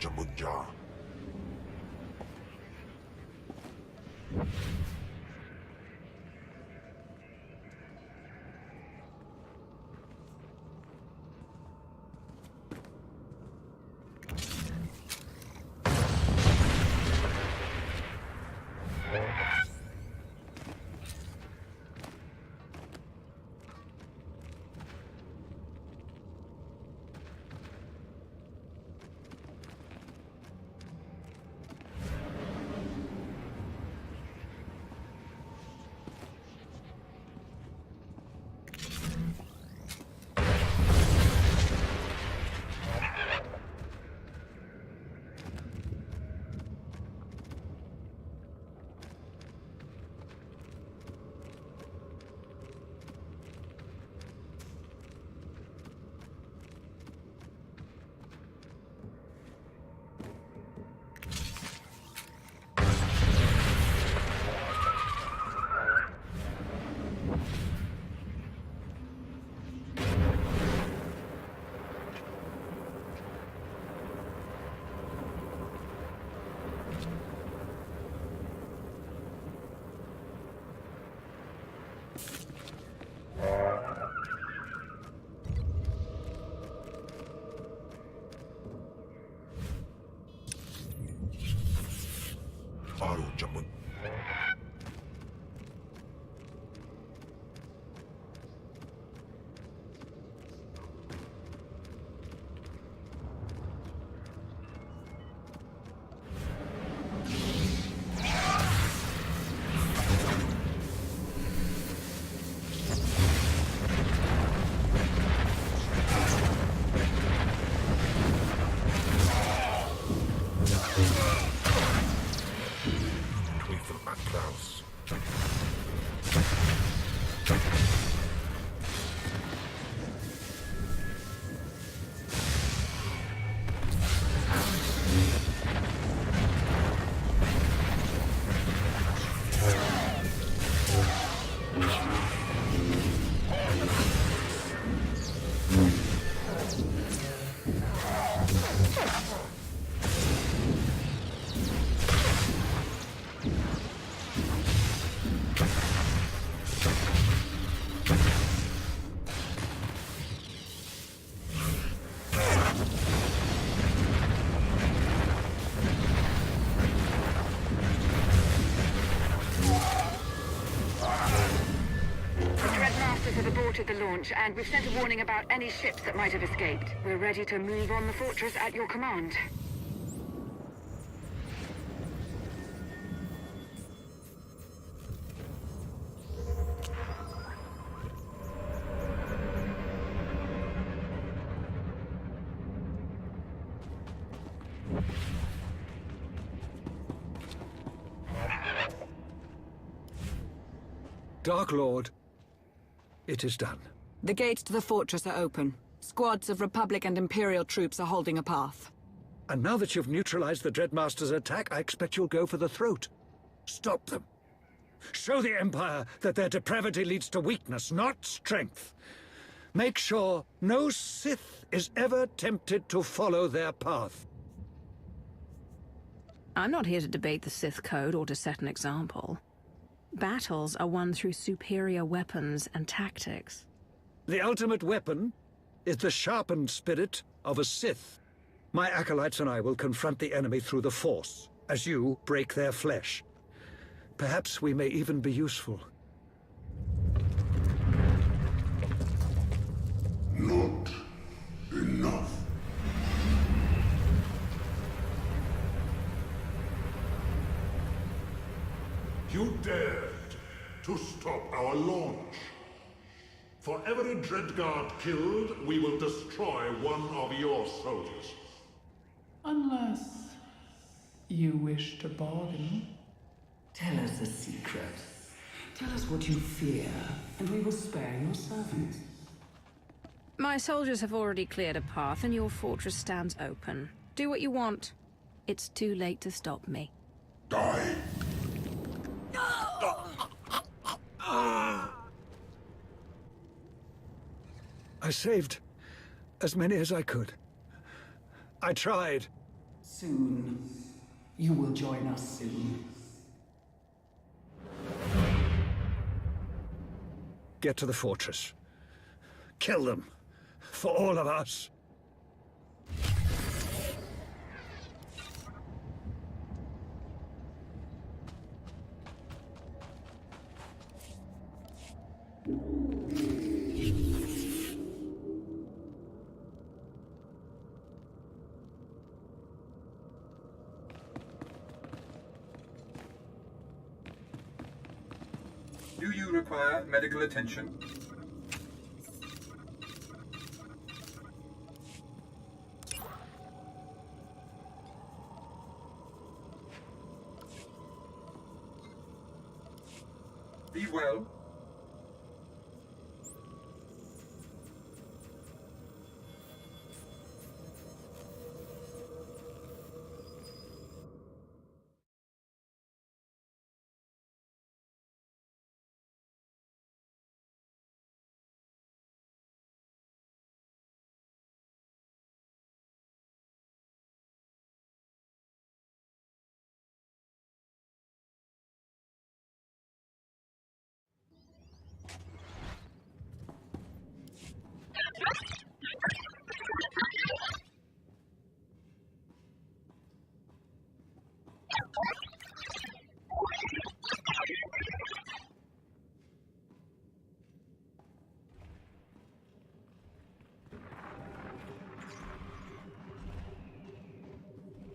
Jamunja.
reported the launch, and we've sent a warning about any ships that might have escaped. We're ready to move on the fortress at your command.
Dark Lord, it is done.
The gates to the fortress are open. Squads of Republic and Imperial troops are holding a path.
And now that you've neutralized the Dreadmaster's attack, I expect you'll go for the throat. Stop them. Show the Empire that their depravity leads to weakness, not strength. Make sure no Sith is ever tempted to follow their path.
I'm not here to debate the Sith Code or to set an example. Battles are won through superior weapons and tactics.
The ultimate weapon is the sharpened spirit of a Sith. My acolytes and I will confront the enemy through the Force, as you break their flesh. Perhaps we may even be useful.
Not enough. You dared to stop our launch. For every Dreadguard killed, we will destroy one of your soldiers.
Unless you wish to bargain.
Tell us a secret. Tell us what you fear, and we will spare your servants.
My soldiers have already cleared a path, and your fortress stands open. Do what you want. It's too late to stop me.
Die.
I saved as many as I could. I tried.
Soon. You will join us soon.
Get to the fortress. Kill them. For all of us.
Do you require medical attention? Be well.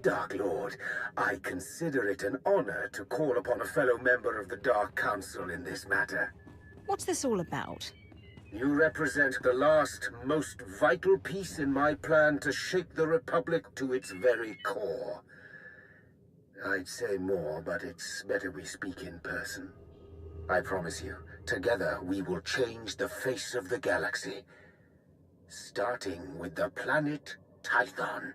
Dark Lord, I consider it an honor to call upon a fellow member of the Dark Council in this matter.
What's this all about?
You represent the last, most vital piece in my plan to shake the Republic to its very core. I'd say more, but it's better we speak in person. I promise you, together we will change the face of the galaxy. Starting with the planet Tython.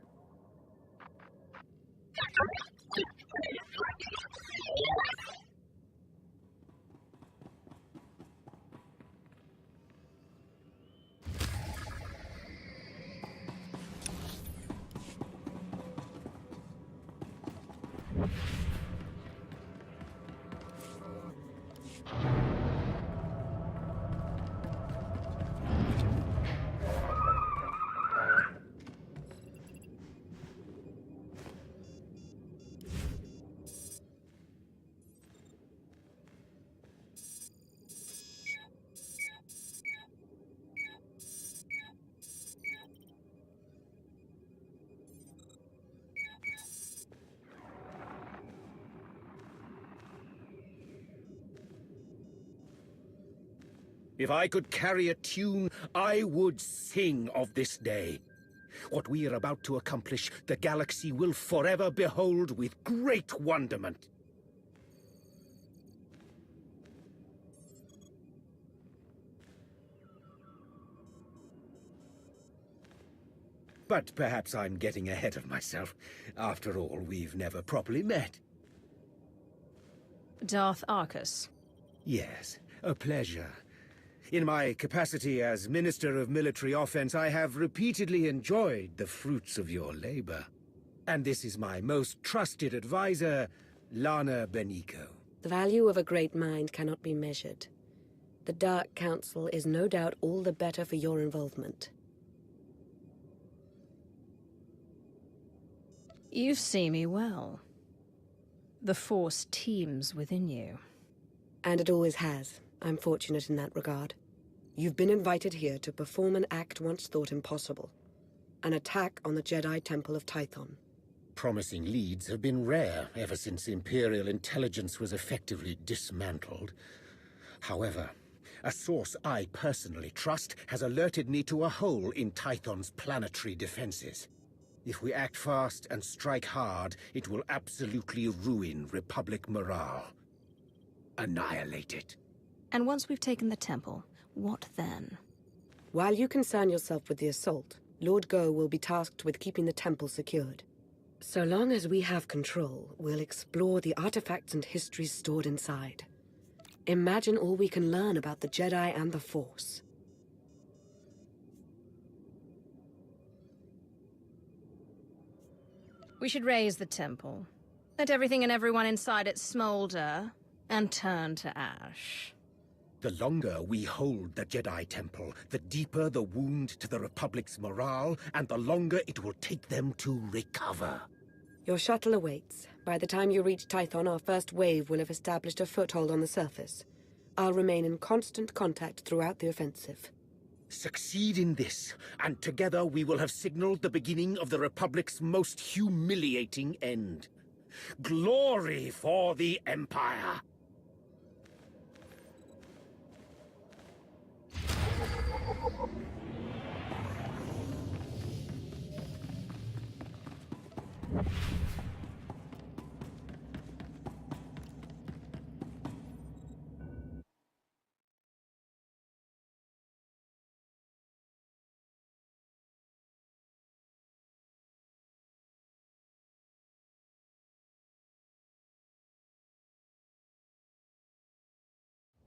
If I could carry a tune, I would sing of this day. What we are about to accomplish, the galaxy will forever behold with great wonderment. But perhaps I'm getting ahead of myself. After all, we've never properly met.
Darth Arcus.
Yes, a pleasure. In my capacity as Minister of Military Offense, I have repeatedly enjoyed the fruits of your labor. And this is my most trusted advisor, Lana Benico.
The value of a great mind cannot be measured. The Dark Council is no doubt all the better for your involvement.
You see me well. The Force teems within you.
And it always has. I'm fortunate in that regard. You've been invited here to perform an act once thought impossible. An attack on the Jedi Temple of Tython.
Promising leads have been rare ever since Imperial intelligence was effectively dismantled. However, a source I personally trust has alerted me to a hole in Tython's planetary defenses. If we act fast and strike hard, it will absolutely ruin Republic morale. Annihilate it.
And once we've taken the temple, what then?
While you concern yourself with the assault, Lord Go will be tasked with keeping the temple secured. So long as we have control, we'll explore the artifacts and histories stored inside. Imagine all we can learn about the Jedi and the Force.
We should raise the temple. Let everything and everyone inside it smolder and turn to ash.
The longer we hold the Jedi Temple, the deeper the wound to the Republic's morale, and the longer it will take them to recover.
Your shuttle awaits. By the time you reach Tython, our first wave will have established a foothold on the surface. I'll remain in constant contact throughout the offensive.
Succeed in this, and together we will have signaled the beginning of the Republic's most humiliating end. Glory for the Empire!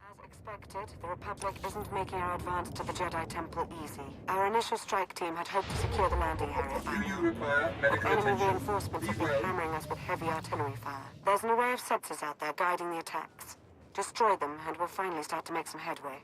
As expected, the Republic isn't making our advance to the Jedi Temple easy. Our initial strike team had hoped to secure the landing area.
Do you require medical
Enemy
attention?
reinforcements have been hammering us with heavy artillery fire. There's an array of sensors out there guiding the attacks. Destroy them, and we'll finally start to make some headway.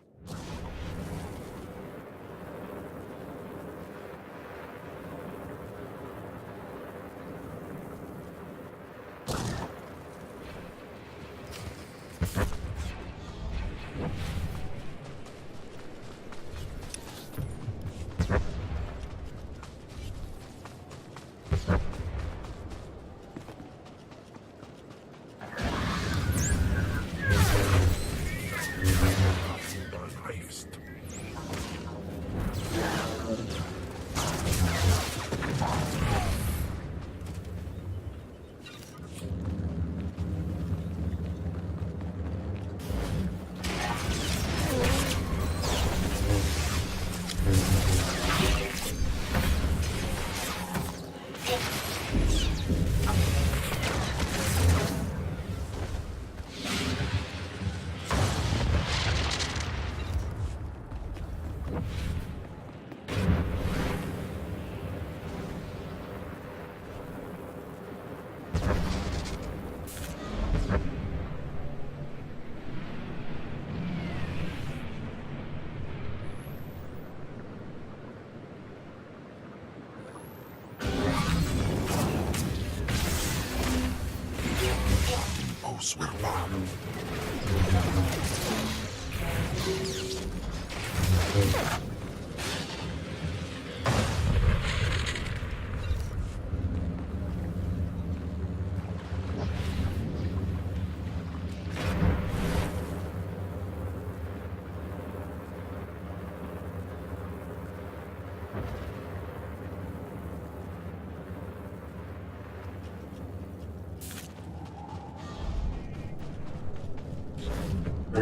What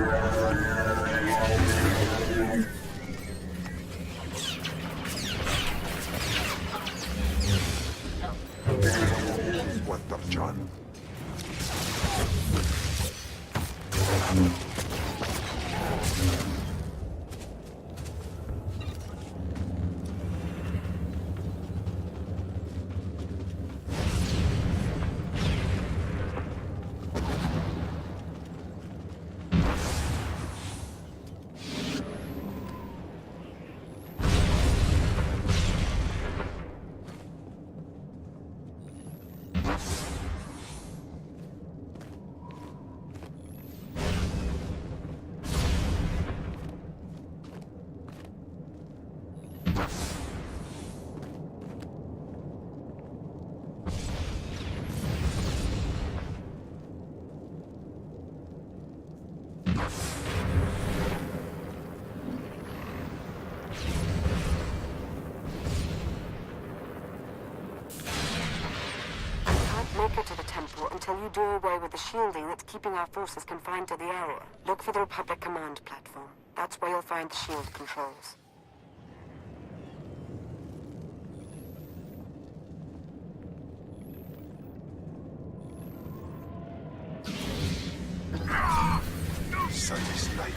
the John?
Make it to the temple until you do away with the shielding that's keeping our forces confined to the area. Look for the Republic command platform. That's where you'll find the shield controls.
Satisfied.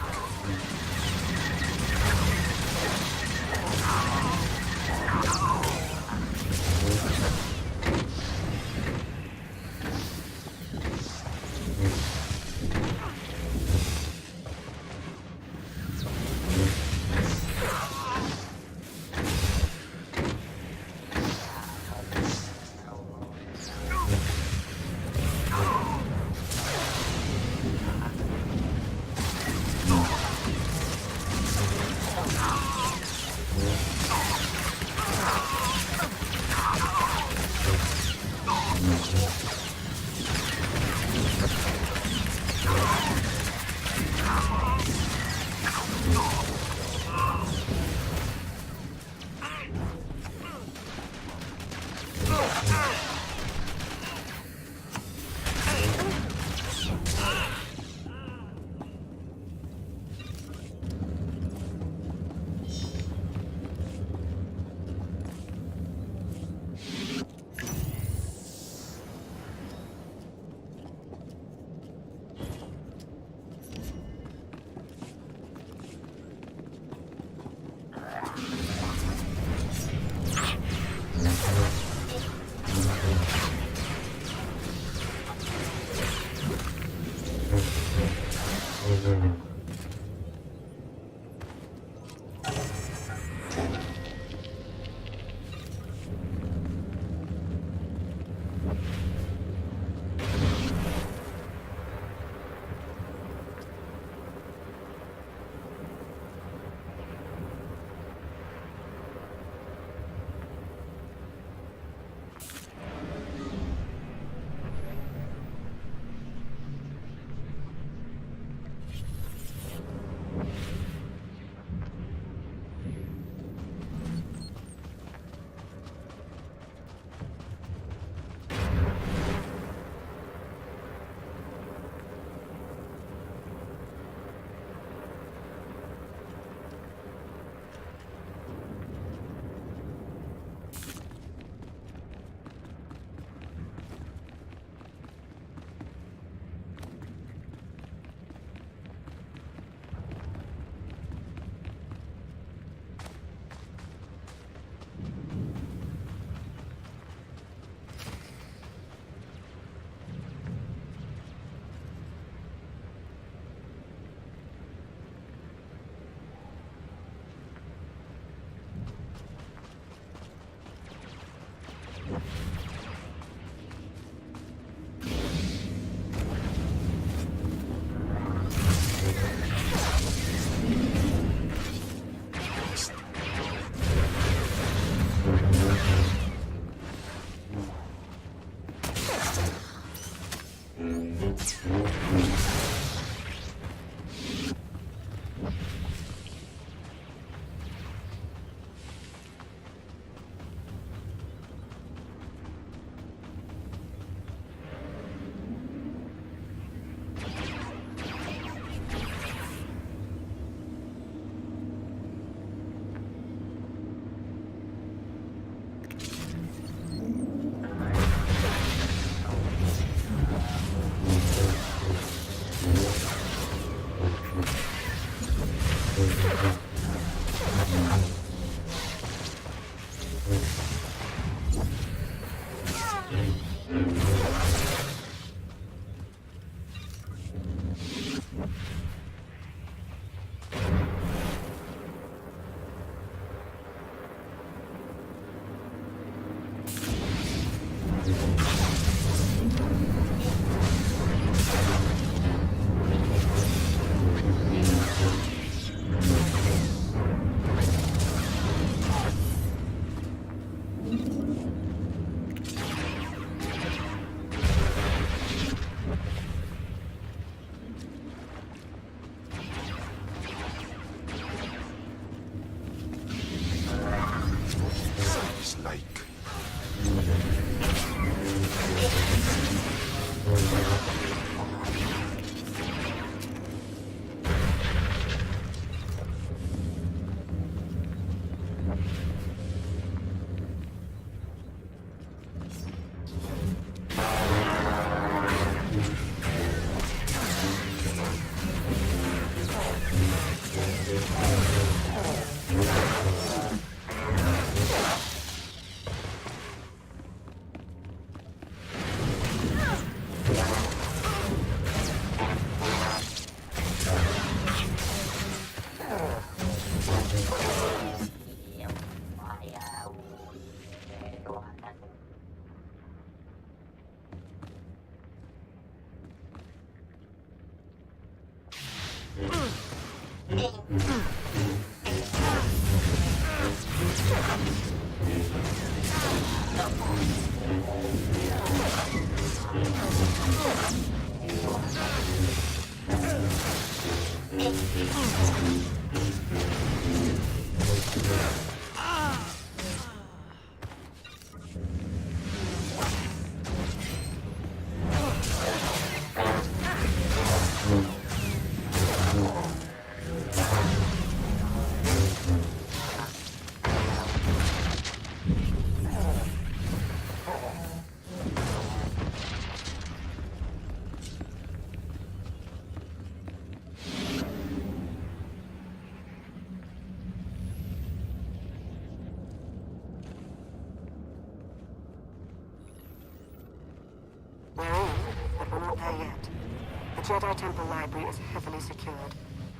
Jedi Temple Library is heavily secured.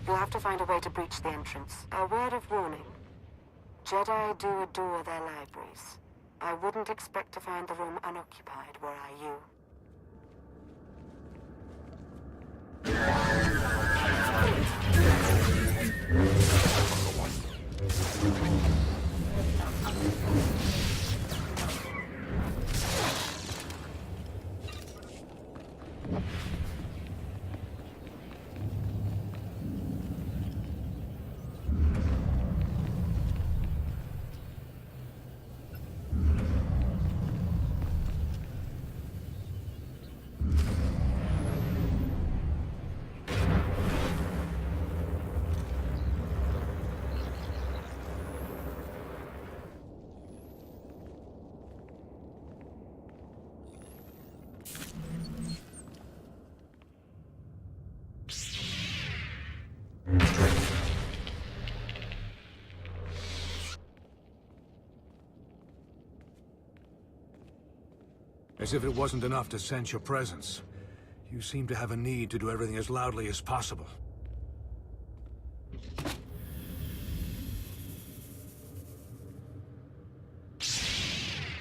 You'll have to find a way to breach the entrance. A word of warning. Jedi do adore their libraries. I wouldn't expect to find the room unoccupied were I you.
As if it wasn't enough to sense your presence, you seem to have a need to do everything as loudly as possible.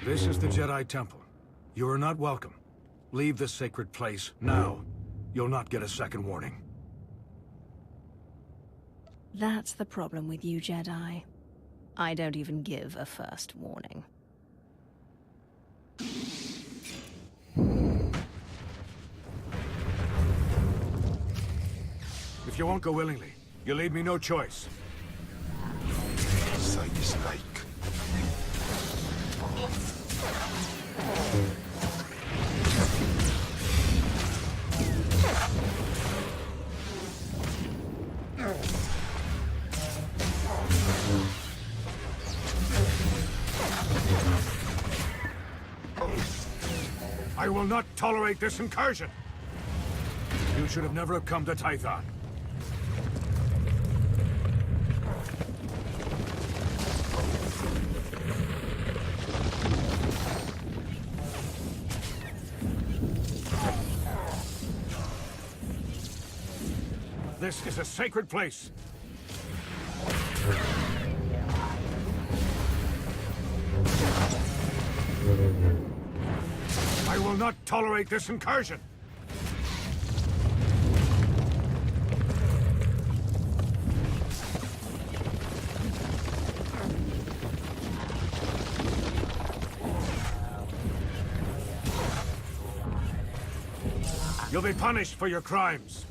This is the Jedi Temple. You are not welcome. Leave this sacred place now. You'll not get a second warning.
That's the problem with you, Jedi. I don't even give a first warning.
If you won't go willingly, you leave me no choice.
Sight is like.
I will not tolerate this incursion! You should have never come to Tython. This is a sacred place. I will not tolerate this incursion. You'll be punished for your crimes.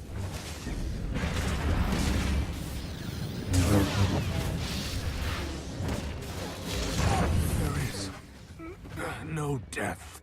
There is no death.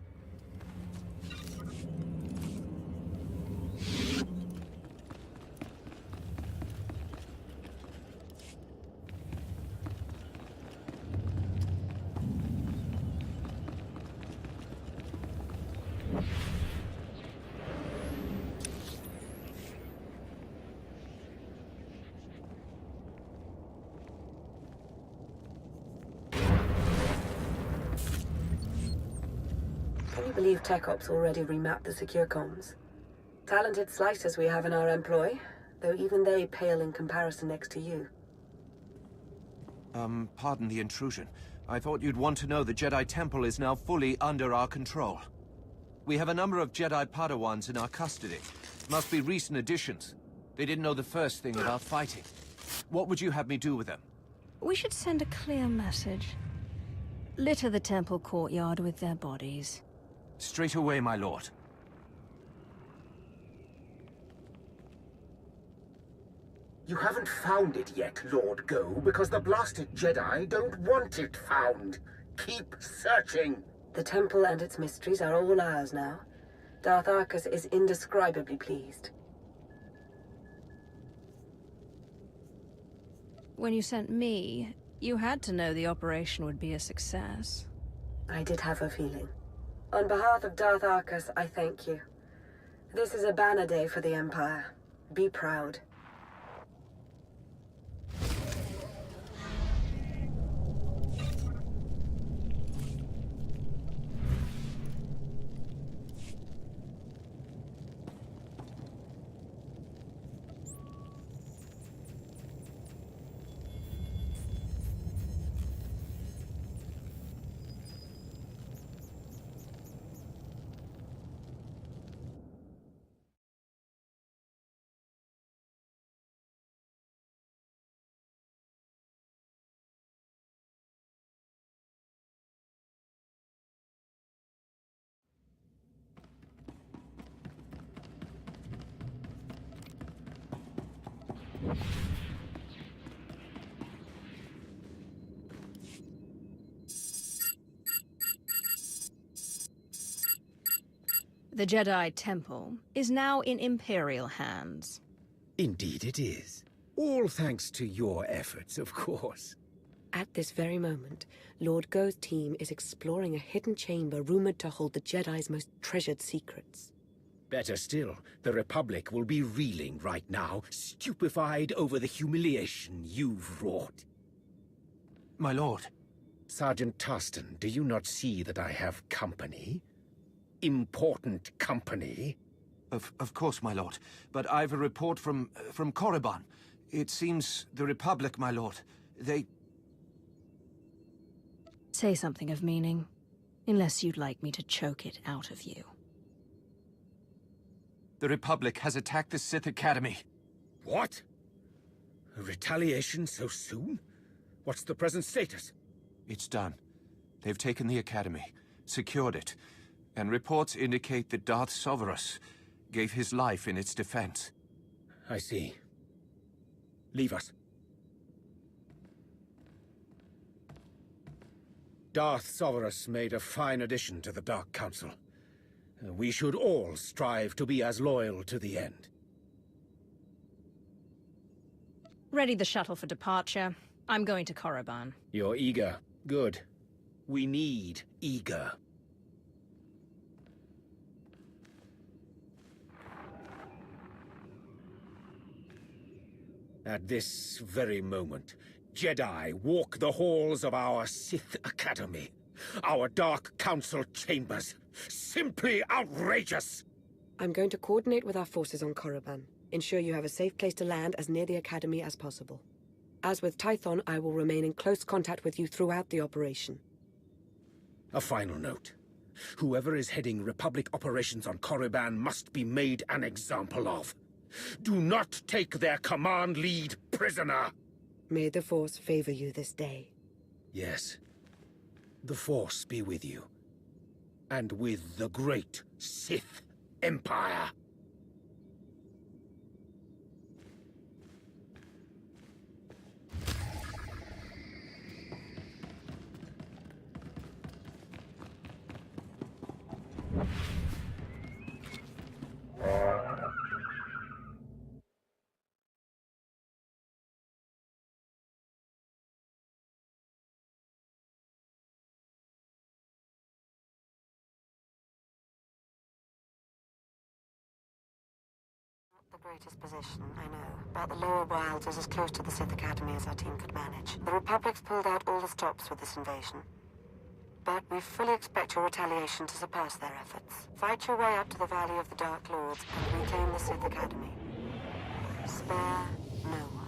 Can you believe Tech Ops already remapped the secure comms? Talented slicers we have in our employ, though even they pale in comparison next to you.
Pardon the intrusion. I thought you'd want to know the Jedi Temple is now fully under our control. We have a number of Jedi Padawans in our custody. Must be recent additions. They didn't know the first thing about fighting. What would you have me do with them?
We should send a clear message. Litter the temple courtyard with their bodies.
Straight away, my lord.
You haven't found it yet, Lord Go, because the blasted Jedi don't want it found. Keep searching.
The temple and its mysteries are all ours now. Darth Arcus is indescribably pleased.
When you sent me, you had to know the operation would be a success.
I did have a feeling. On behalf of Darth Arcus, I thank you. This is a banner day for the Empire. Be proud.
The Jedi Temple is now in Imperial hands.
Indeed it is. All thanks to your efforts, of course.
At this very moment, Lord Go's team is exploring a hidden chamber rumored to hold the Jedi's most treasured secrets.
Better still, the Republic will be reeling right now, stupefied over the humiliation you've wrought.
My lord.
Sergeant Tarston, do you not see that I have company? Important company?
Of course, my lord. But I've a report from Korriban. It seems the Republic, my lord, they...
Say something of meaning, unless you'd like me to choke it out of you.
The Republic has attacked the Sith Academy.
What? A retaliation so soon? What's the present status?
It's done. They've taken the Academy, secured it, and reports indicate that Darth Soverus gave his life in its defense.
I see. Leave us. Darth Soverus made a fine addition to the Dark Council. We should all strive to be as loyal to the end.
Ready the shuttle for departure. I'm going to Korriban.
You're eager. Good. We need eager. At this very moment, Jedi walk the halls of our Sith Academy, our Dark Council chambers. Simply outrageous!
I'm going to coordinate with our forces on Korriban. Ensure you have a safe place to land as near the Academy as possible. As with Tython, I will remain in close contact with you throughout the operation.
A final note. Whoever is heading Republic operations on Korriban must be made an example of. Do not take their command lead prisoner!
May the Force favor you this day.
Yes. The Force be with you. And with the great Sith Empire.
The greatest position, I know, but the lower wilds is as close to the Sith Academy as our team could manage. The Republic's pulled out all the stops with this invasion. But we fully expect your retaliation to surpass their efforts. Fight your way up to the Valley of the Dark Lords and reclaim the Sith Academy. Spare no one.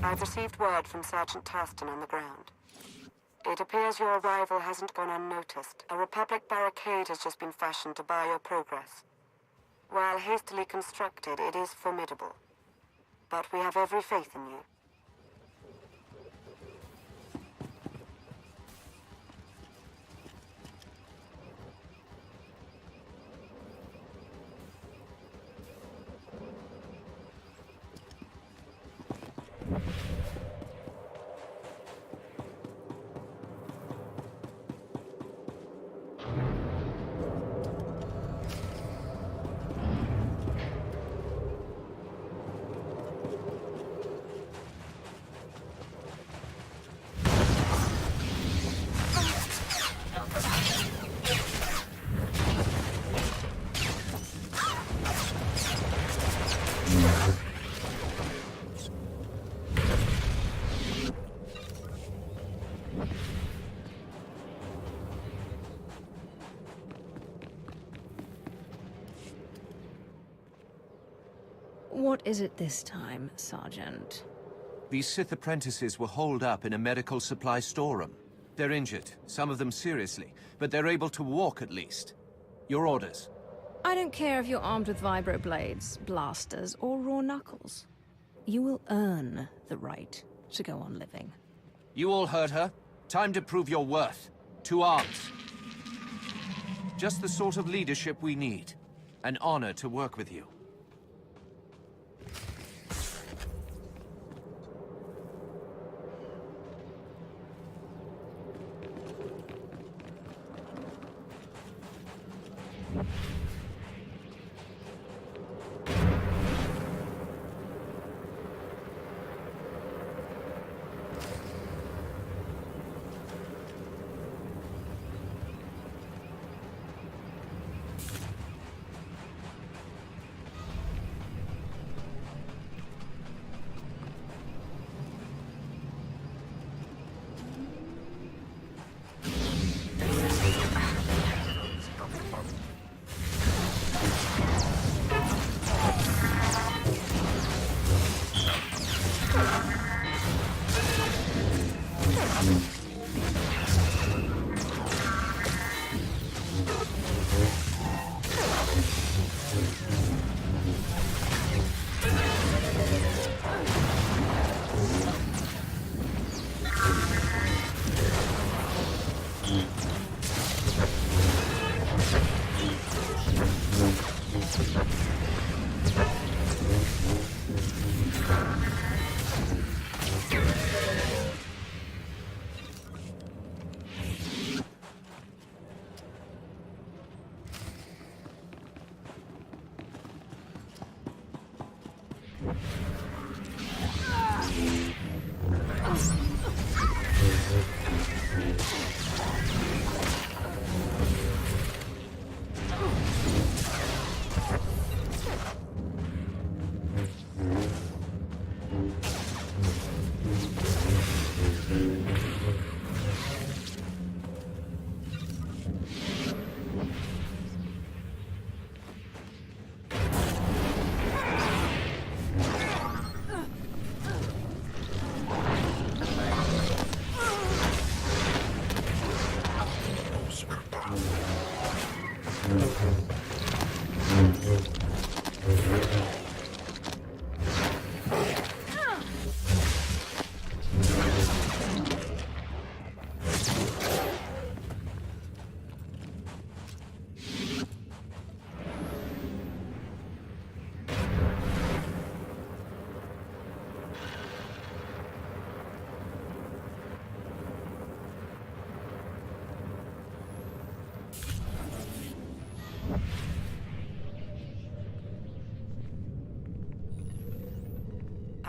I've received word from Sergeant Tarston on the ground. It appears your arrival hasn't gone unnoticed. A Republic barricade has just been fashioned to bar your progress. While hastily constructed, it is formidable. But we have every faith in you.
What is it this time, Sergeant?
These Sith apprentices were holed up in a medical supply storeroom. They're injured, some of them seriously, but they're able to walk at least. Your orders?
I don't care if you're armed with vibroblades, blasters, or raw knuckles. You will earn the right to go on living.
You all heard her. Time to prove your worth. To arms. Just the sort of leadership we need. An honor to work with you.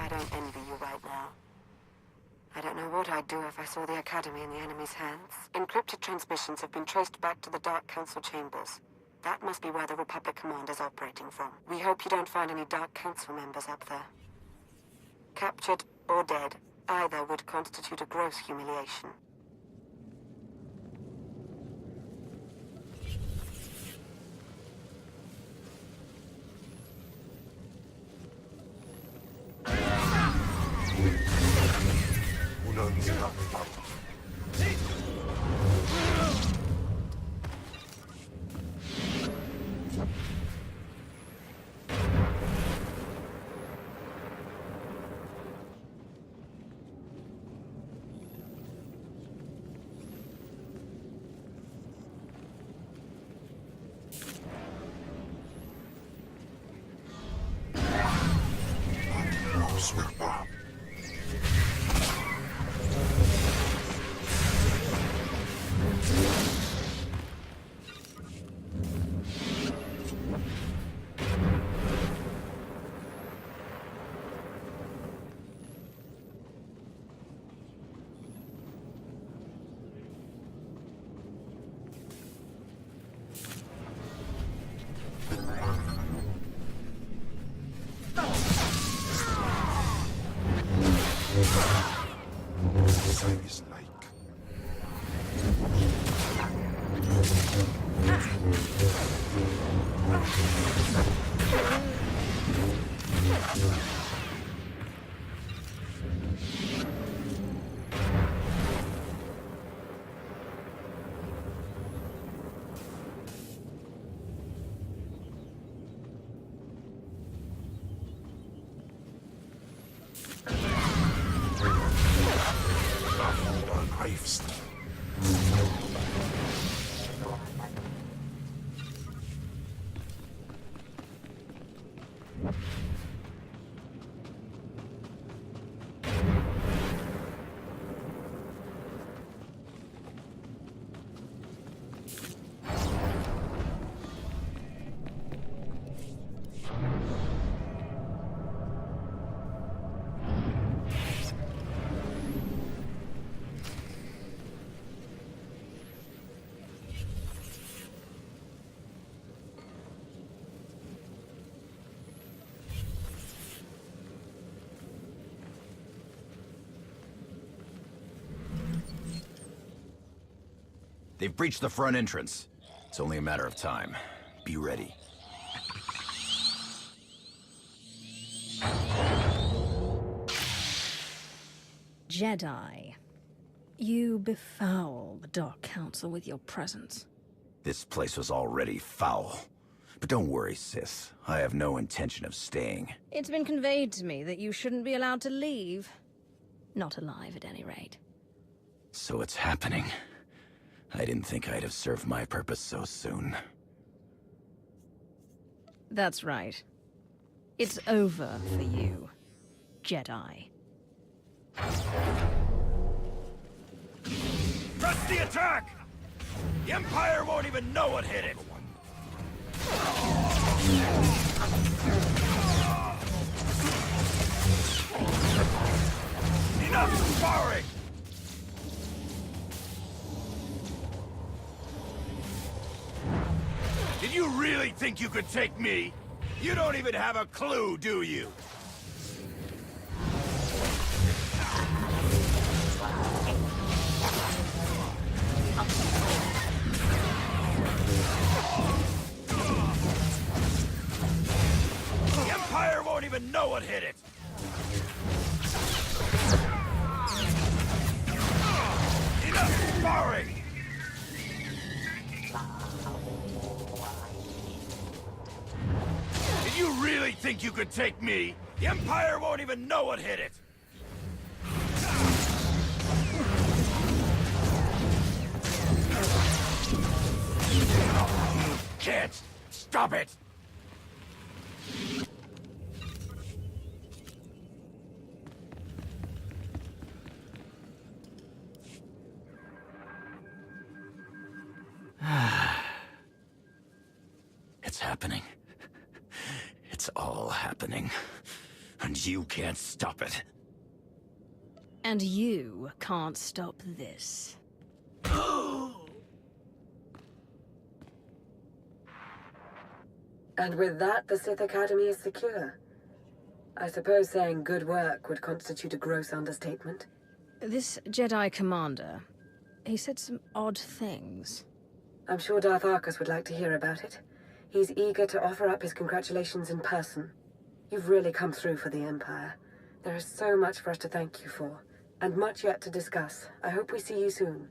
I don't envy you right now. I don't know what I'd do if I saw the Academy in the enemy's hands. Encrypted transmissions have been traced back to the Dark Council chambers. That must be where the Republic Command is operating from. We hope you don't find any Dark Council members up there. Captured or dead, either would constitute a gross humiliation.
They've breached the front entrance. It's only a matter of time. Be ready.
Jedi. You befoul the Dark Council with your presence.
This place was already foul. But don't worry, Sith. I have no intention of staying.
It's been conveyed to me that you shouldn't be allowed to leave. Not alive, at any rate.
So it's happening. I didn't think I'd have served my purpose so soon.
That's right. It's over for you, Jedi.
Press the attack! The Empire won't even know what hit it! Enough sparring! Did you really think you could take me? You don't even have a clue, do you? The Empire won't even know what hit it! Enough sparring! Did you really think you could take me? The Empire won't even know what hit it! You can't stop it! It's happening. It's all happening. And you can't stop it.
And you can't stop this.
And with that, the Sith Academy is secure. I suppose saying good work would constitute a gross understatement.
This Jedi commander, he said some odd things.
I'm sure Darth Arcus would like to hear about it. He's eager to offer up his congratulations in person. You've really come through for the Empire. There is so much for us to thank you for, and much yet to discuss. I hope we see you soon.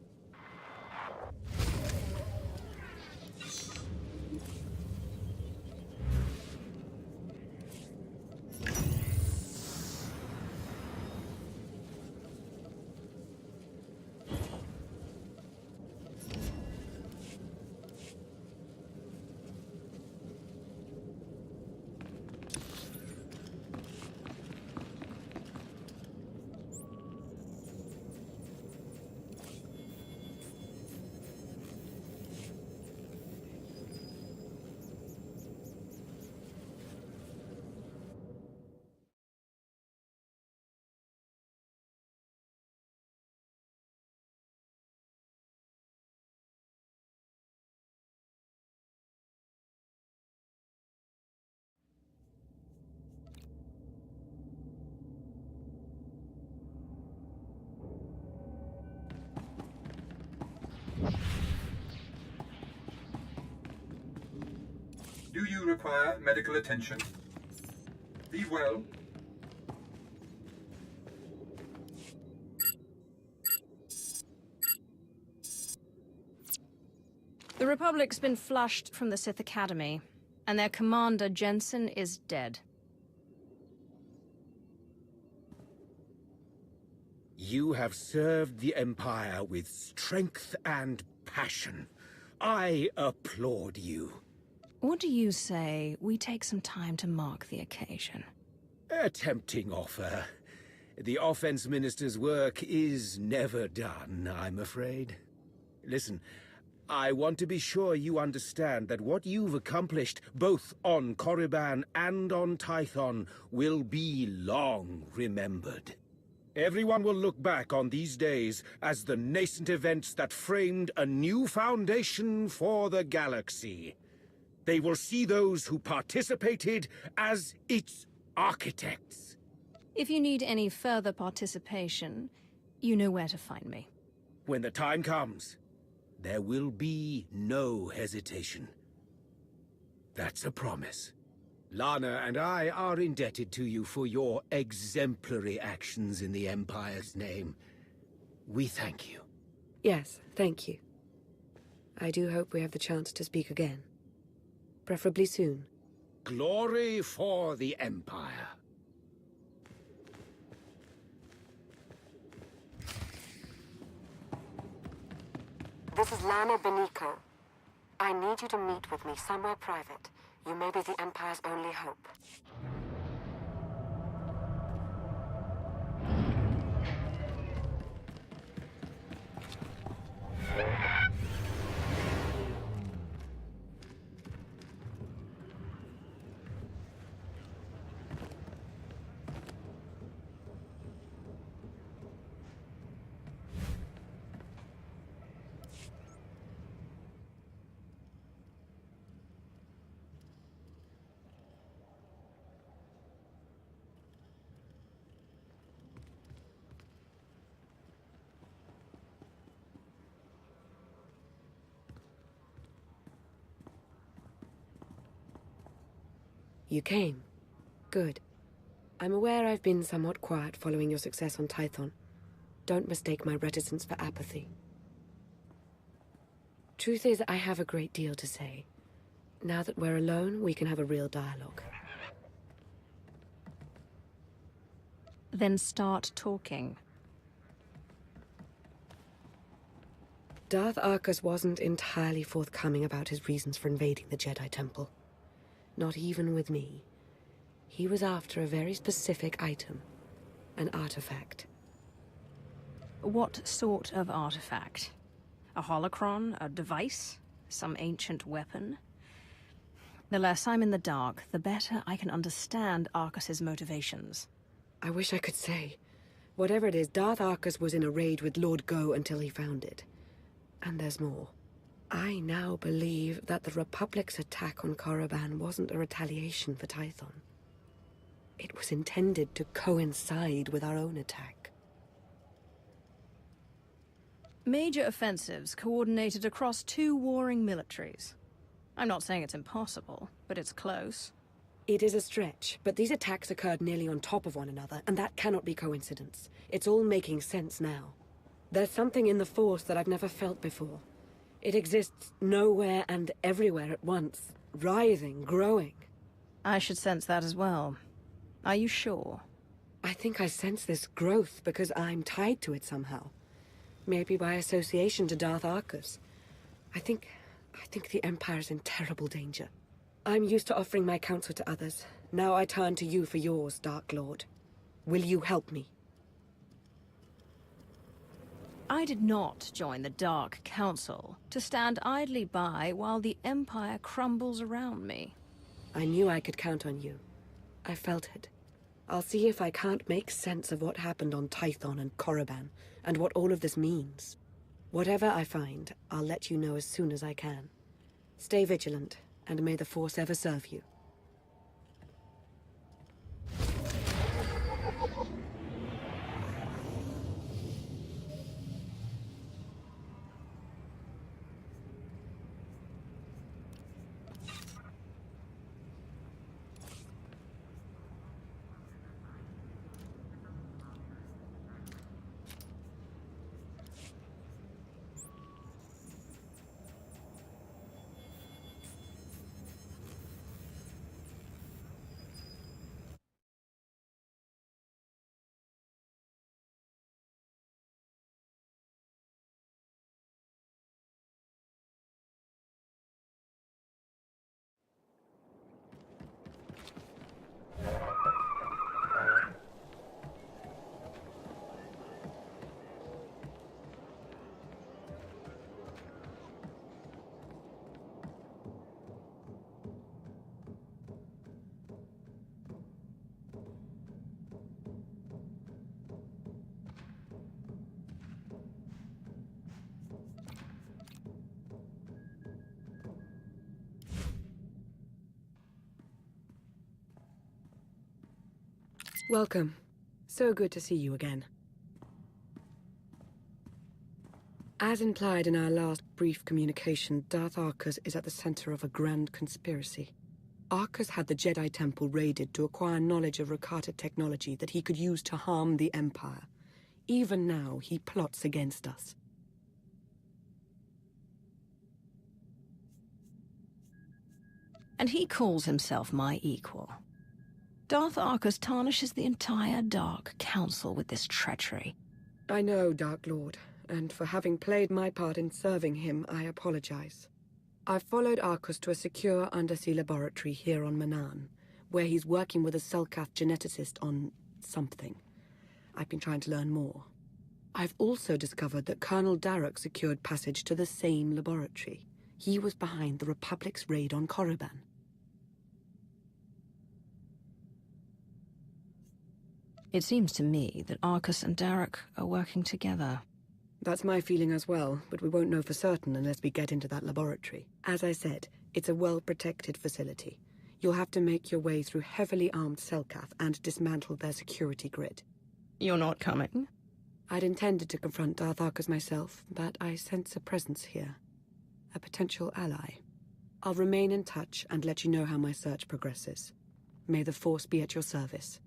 Do you require medical attention? Be well.
The Republic's been flushed from the Sith Academy, and their commander, Jensen, is dead.
You have served the Empire with strength and passion. I applaud you.
What do you say we take some time to mark the occasion?
A tempting offer. The Offense Minister's work is never done, I'm afraid. Listen, I want to be sure you understand that what you've accomplished, both on Korriban and on Tython, will be long remembered. Everyone will look back on these days as the nascent events that framed a new foundation for the galaxy. They will see those who participated as its architects.
If you need any further participation, you know where to find me.
When the time comes, there will be no hesitation. That's a promise. Lana and I are indebted to you for your exemplary actions in the Empire's name. We thank you.
Yes, thank you. I do hope we have the chance to speak again. Preferably soon.
Glory for the Empire.
This is Lana Beniko. I need you to meet with me somewhere private. You may be the Empire's only hope. You came. Good. I'm aware I've been somewhat quiet following your success on Tython. Don't mistake my reticence for apathy. Truth is, I have a great deal to say. Now that we're alone, we can have a real dialogue.
Then start talking.
Darth Arcus wasn't entirely forthcoming about his reasons for invading the Jedi Temple. Not even with me. He was after a very specific item. An artifact.
What sort of artifact? A holocron? A device? Some ancient weapon? The less I'm in the dark, the better I can understand Arcus's motivations.
I wish I could say. Whatever it is, Darth Arcus was in a raid with Lord Go until he found it. And there's more. I now believe that the Republic's attack on Korriban wasn't a retaliation for Tython. It was intended to coincide with our own attack.
Major offensives coordinated across two warring militaries. I'm not saying it's impossible, but it's close.
It is a stretch, but these attacks occurred nearly on top of one another, and that cannot be coincidence. It's all making sense now. There's something in the Force that I've never felt before. It exists nowhere and everywhere at once, writhing, growing.
I should sense that as well. Are you sure?
I think I sense this growth because I'm tied to it somehow. Maybe by association to Darth Arcus. I think the Empire's in terrible danger. I'm used to offering my counsel to others. Now I turn to you for yours, Dark Lord. Will you help me?
I did not join the Dark Council to stand idly by while the Empire crumbles around me.
I knew I could count on you. I felt it. I'll see if I can't make sense of what happened on Tython and Korriban, and what all of this means. Whatever I find, I'll let you know as soon as I can. Stay vigilant, and may the Force ever serve you. Welcome. So good to see you again. As implied in our last brief communication, Darth Arcus is at the center of a grand conspiracy. Arcus had the Jedi Temple raided to acquire knowledge of Rakata technology that he could use to harm the Empire. Even now, he plots against us.
And he calls himself my equal. Darth Arcus tarnishes the entire Dark Council with this treachery.
I know, Dark Lord, and for having played my part in serving him, I apologize. I've followed Arcus to a secure undersea laboratory here on Manaan, where he's working with a Selkath geneticist on something. I've been trying to learn more. I've also discovered that Colonel Darroch secured passage to the same laboratory. He was behind the Republic's raid on Korriban.
It seems to me that Arcus and Darroch are working together.
That's my feeling as well, but we won't know for certain unless we get into that laboratory. As I said, it's a well-protected facility. You'll have to make your way through heavily armed Selkath and dismantle their security grid.
You're not coming?
I'd intended to confront Darth Arcus myself, but I sense a presence here. A potential ally. I'll remain in touch and let you know how my search progresses. May the Force be at your service.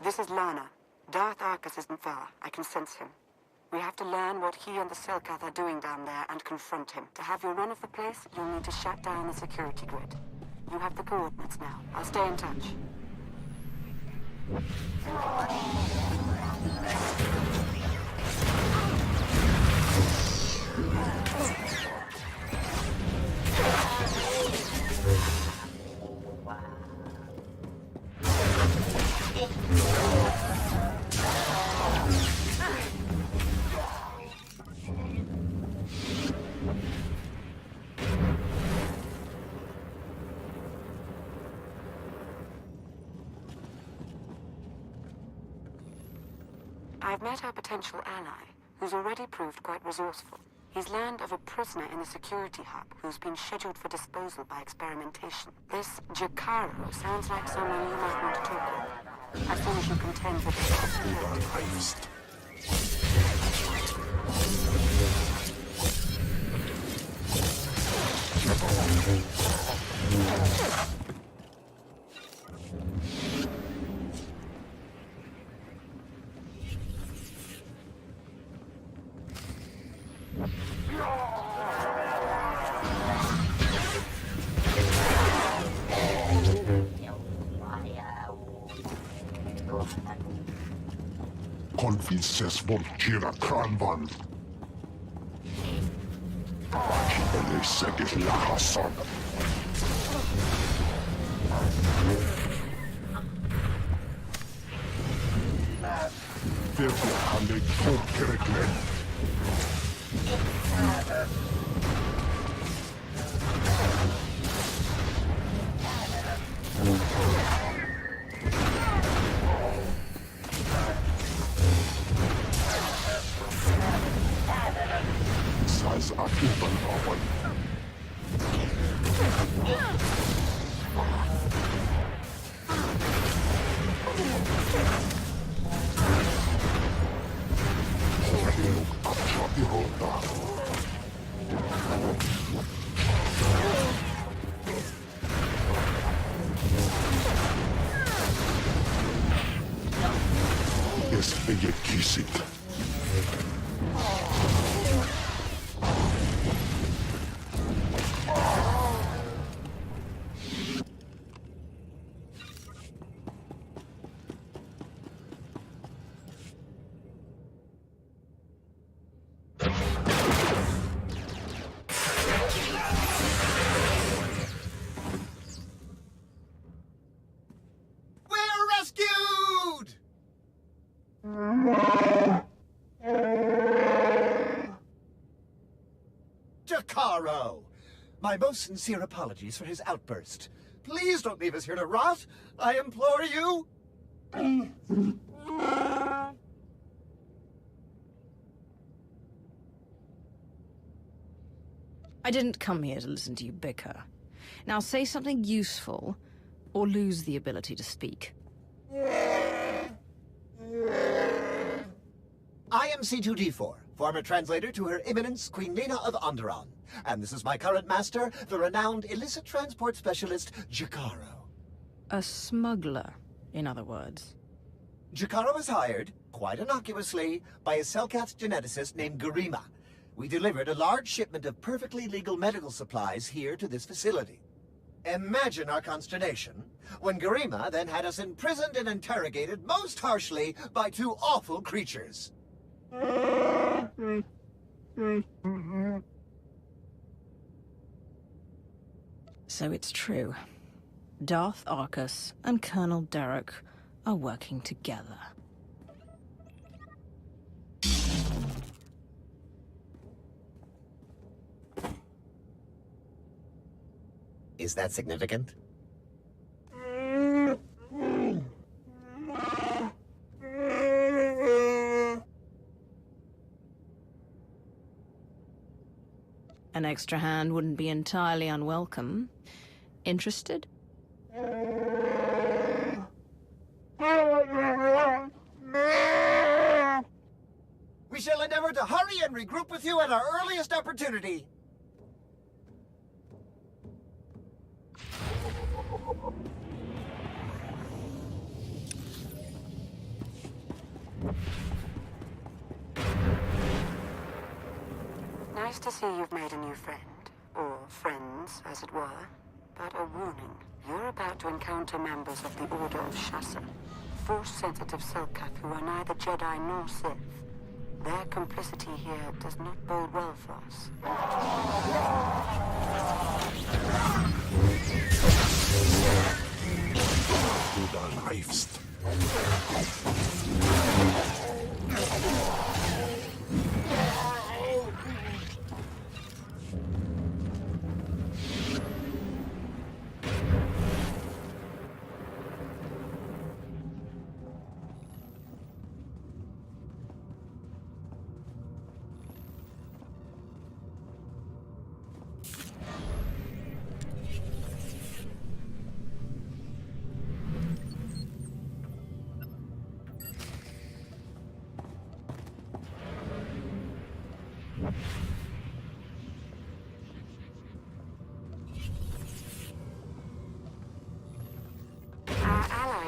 This is Lana. Darth Arcus isn't far. I can sense him. We have to learn what he and the Selkath are doing down there and confront him. To have your run of the place, you'll need to shut down the security grid. You have the coordinates now. I'll stay in touch. I've met our potential ally, who's already proved quite resourceful. He's learned of a prisoner in the security hub who's been scheduled for disposal by experimentation. This Jakaro sounds like someone you might want to talk with. As soon as you contend with the
Confises volgira kranvan. Akibele segis lahasan. Verbo hande tokkereklen. Size akiban awan. Kisit.
Jakaro! My most sincere apologies for his outburst. Please don't leave us here to rot! I implore you!
I didn't come here to listen to you bicker. Now say something useful, or lose the ability to speak.
I am C2D4, former translator to Her Eminence Queen Lena of Onderon. And this is my current master, the renowned illicit transport specialist, Jakaro.
A smuggler, in other words.
Jakaro was hired, quite innocuously, by a Selkath geneticist named Garima. We delivered a large shipment of perfectly legal medical supplies here to this facility. Imagine our consternation when Garima then had us imprisoned and interrogated most harshly by two awful creatures.
So it's true. Darth Arcus and Colonel Derek are working together.
Is that significant?
An extra hand wouldn't be entirely unwelcome. Interested?
We shall endeavor to hurry and regroup with you at our earliest opportunity.
Nice to see you've made a new friend. Or friends, as it were. But a warning. You're about to encounter members of the Order of Shasa. Force-sensitive Selkath who are neither Jedi nor Sith. Their complicity here does not bode well for us.
Du da greifst.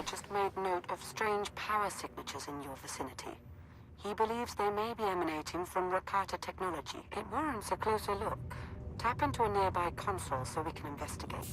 Just made note of strange power signatures in your vicinity. He believes they may be emanating from Rakata technology. It warrants a closer look. Tap into a nearby console so we can investigate.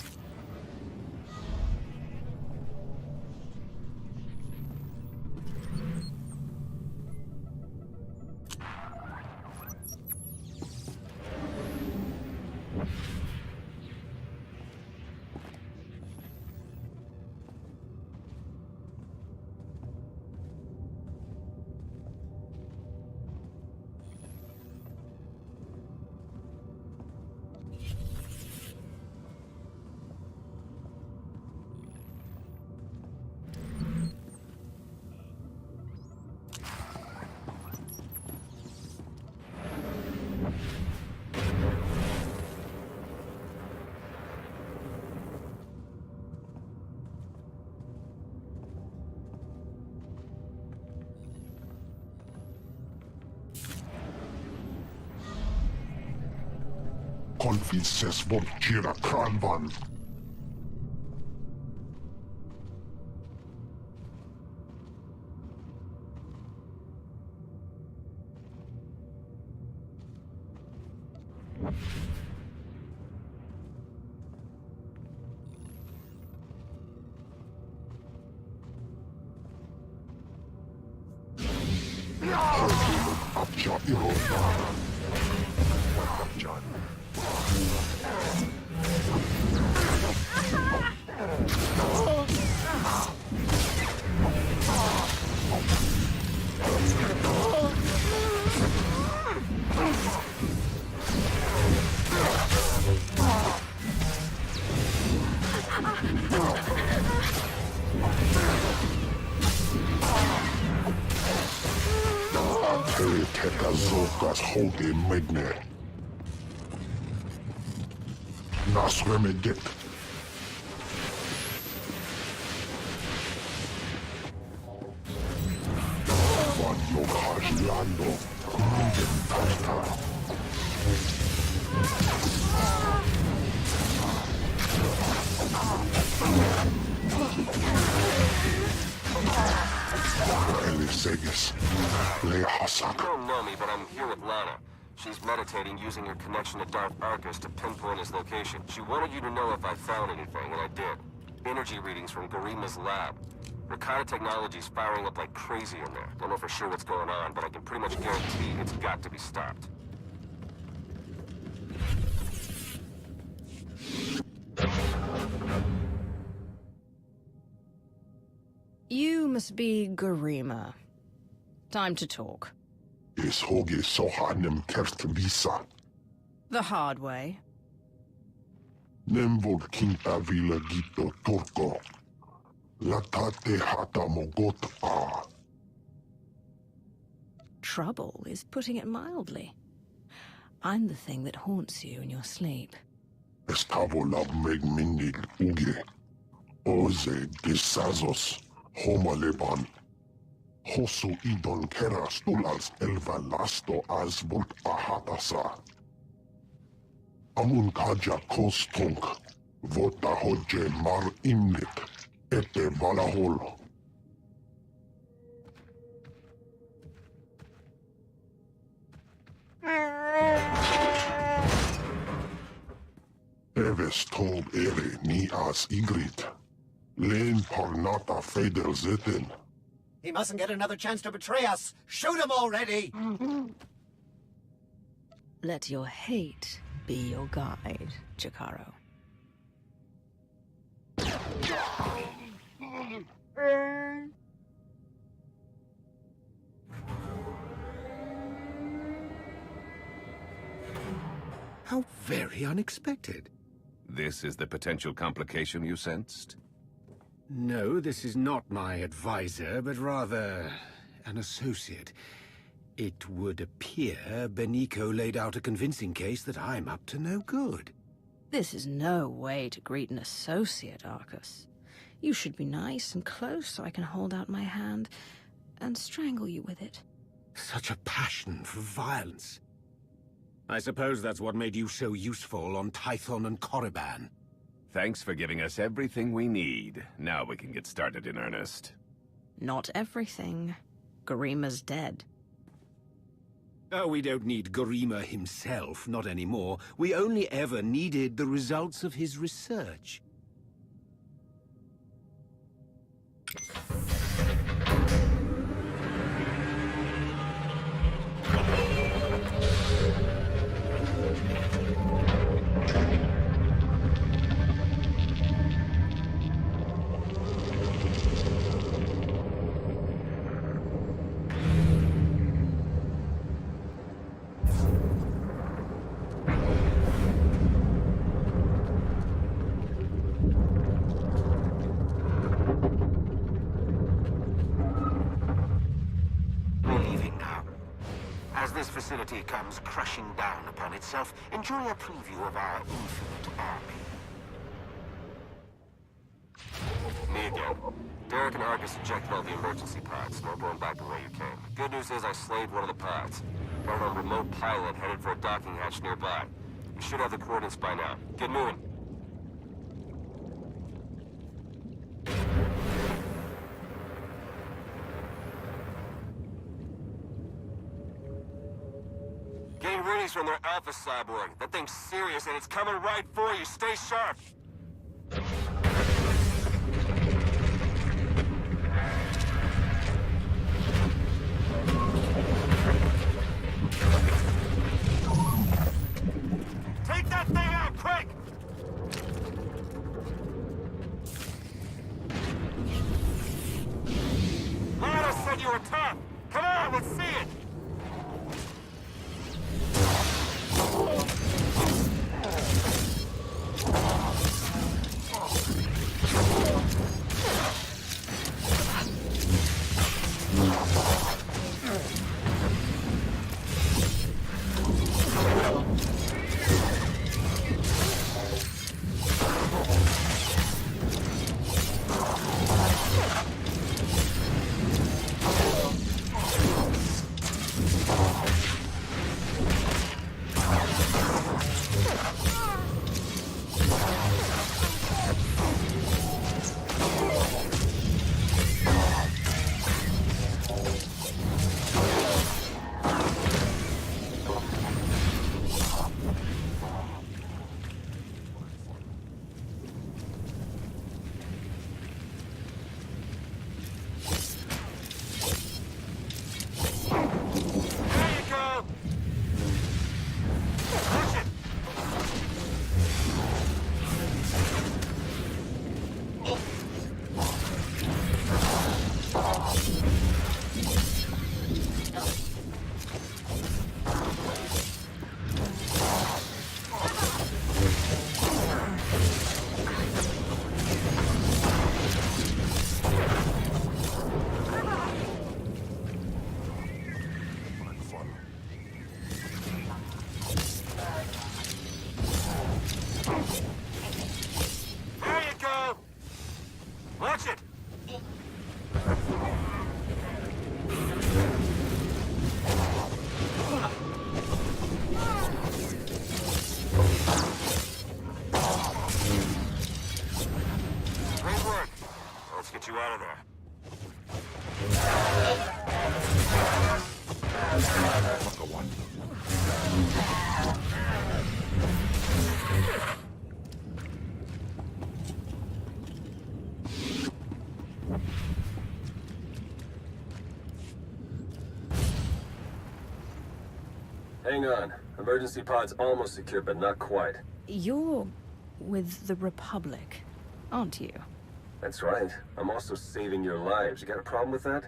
Confices von Jira Kranvan. Abja Irona. John. Kukas hoge megne. Nasremedet. Vanyo Hajlando. Kugen Tata.
You don't know me, but I'm here with Lana. She's meditating using her connection to Darth Arcus to pinpoint his location. She wanted you to know if I found anything, and I did. Energy readings from Garima's lab. Her kind of technology's firing up like crazy in there. Don't know for sure what's going on, but I can pretty much guarantee it's got to be stopped.
You must be Garima. Time to talk.
Is hoge sohanem kertvisa.
The hard way.
Nemvod kinta vila gito turko. Latate hata mogot a.
Trouble is putting it mildly. I'm the thing that haunts you in your sleep.
Estavo lab meg minnig uge. Oze desazos. Homaleban. Hosu idon kera stulals elva lasto as vult ahatasa. Amun kaja kostunk. Vota hodje mar imnit. Ete valahol. Eves told ere ni as igrit. Len parnata feder zeten.
He mustn't get another chance to betray us. Shoot him already!
Let your hate be your guide, Jakaro.
How very unexpected.
This is the potential complication you sensed?
No, this is not my advisor, but rather an associate. It would appear Beniko laid out a convincing case that I'm up to no good.
This is no way to greet an associate, Arcus. You should be nice and close so I can hold out my hand and strangle you with it.
Such a passion for violence. I suppose that's what made you so useful on Tython and Korriban.
Thanks for giving us everything we need. Now we can get started in earnest.
Not everything. Garima's dead.
Oh, we don't need Garima himself, not anymore. We only ever needed the results of his research.
Comes crashing down upon itself, enjoy a preview of our infinite army.
Me again. Derek and Arcus ejected all the emergency pods. No going back the way you came. Good news is I slayed one of the pods. Got on a remote pilot headed for a docking hatch nearby. You should have the coordinates by now. Get moving. Getting readies from their Alpha Cyborg. That thing's serious and it's coming right for you. Stay sharp. Take that thing out, quick! Lana said you were tough. Come on, let's see it. hang on. Emergency pod's almost secure, but not quite.
You're with the Republic, aren't you?
That's right. I'm also saving your lives. You got a problem with that?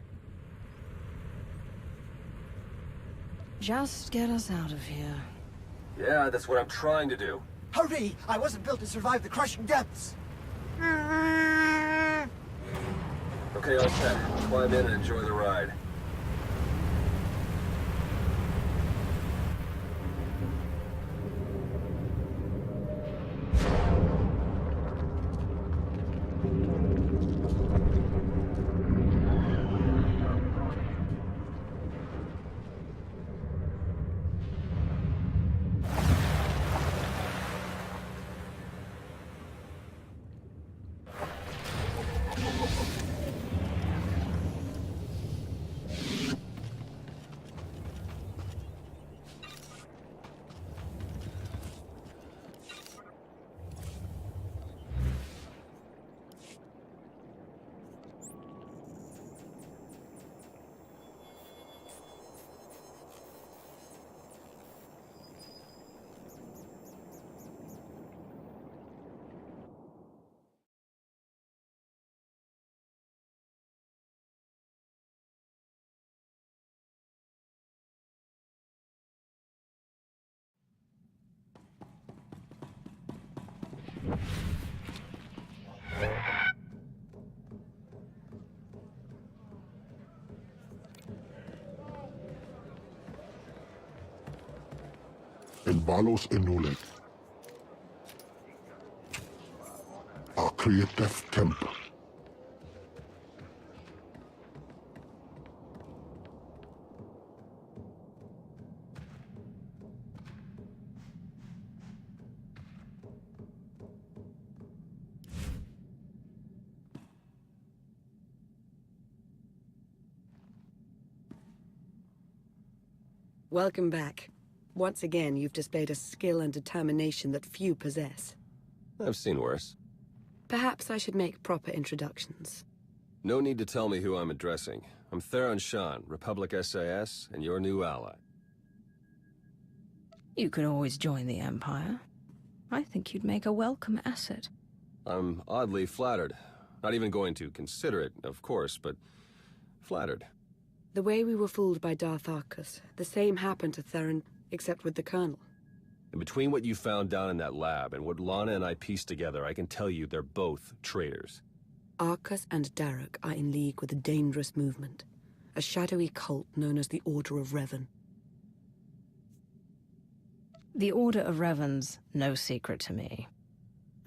Just get us out of here.
Yeah, that's what I'm trying to do.
Hurry! I wasn't built to survive the crushing depths!
Okay, all set. Climb in and enjoy the ride.
El Valos Enulet. Our creative temple.
Welcome back. Once again, you've displayed a skill and determination that few possess.
I've seen worse.
Perhaps I should make proper introductions.
No need to tell me who I'm addressing. I'm Theron Shan, Republic SAS, and your new ally.
You could always join the Empire. I think you'd make a welcome asset.
I'm oddly flattered. Not even going to consider it, of course, but flattered.
The way we were fooled by Darth Arcus, the same happened to Theron, except with the Colonel.
And between what you found down in that lab and what Lana and I pieced together, I can tell you they're both traitors.
Arcus and Daruk are in league with a dangerous movement, a shadowy cult known as the Order of Revan.
The Order of Revan's no secret to me.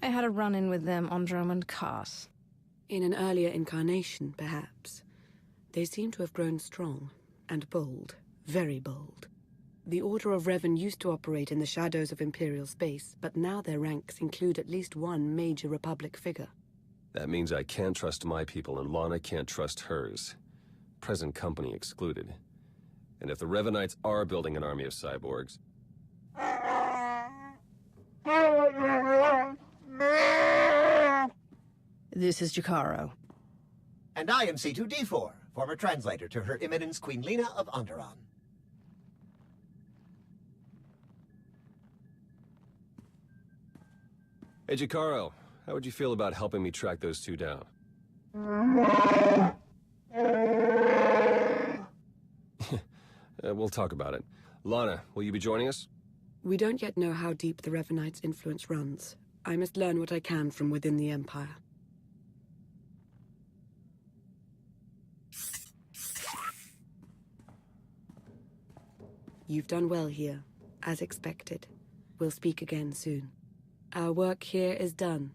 I had a run-in with them on Drummond Cass.
In an earlier incarnation, perhaps. They seem to have grown strong and bold, very bold. The Order of Revan used to operate in the shadows of Imperial space, but now their ranks include at least one major Republic figure.
That means I can't trust my people and Lana can't trust hers. Present company excluded. And if the Revanites are building an army of cyborgs...
This is Jakaro.
And I am C2D4, former translator to Her Eminence Queen Lena of Onderon.
Hey, Jakaro, how would you feel about helping me track those two down? We'll talk about it. Lana, will you be joining us?
We don't yet know how deep the Revanites' influence runs. I must learn what I can from within the Empire. You've done well here, as expected. We'll speak again soon. Our work here is done.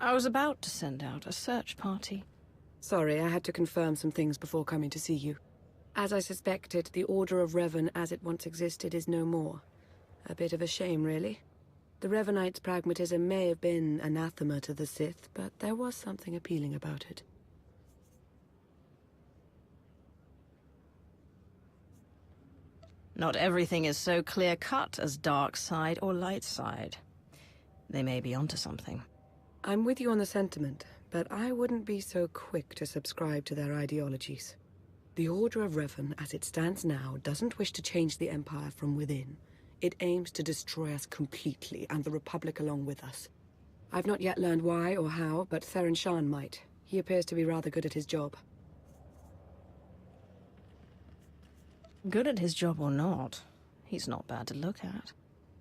I was about to send out a search party.
Sorry, I had to confirm some things before coming to see you. As I suspected, the Order of Revan as it once existed is no more. A bit of a shame, really. The Revanites' pragmatism may have been anathema to the Sith, but there was something appealing about it.
Not everything is so clear-cut as dark side or light side. They may be onto something.
I'm with you on the sentiment, but I wouldn't be so quick to subscribe to their ideologies. The Order of Revan, as it stands now, doesn't wish to change the Empire from within. It aims to destroy us completely, and the Republic along with us. I've not yet learned why or how, but Theron Shan might. He appears to be rather good at his job.
Good at his job or not, he's not bad to look at.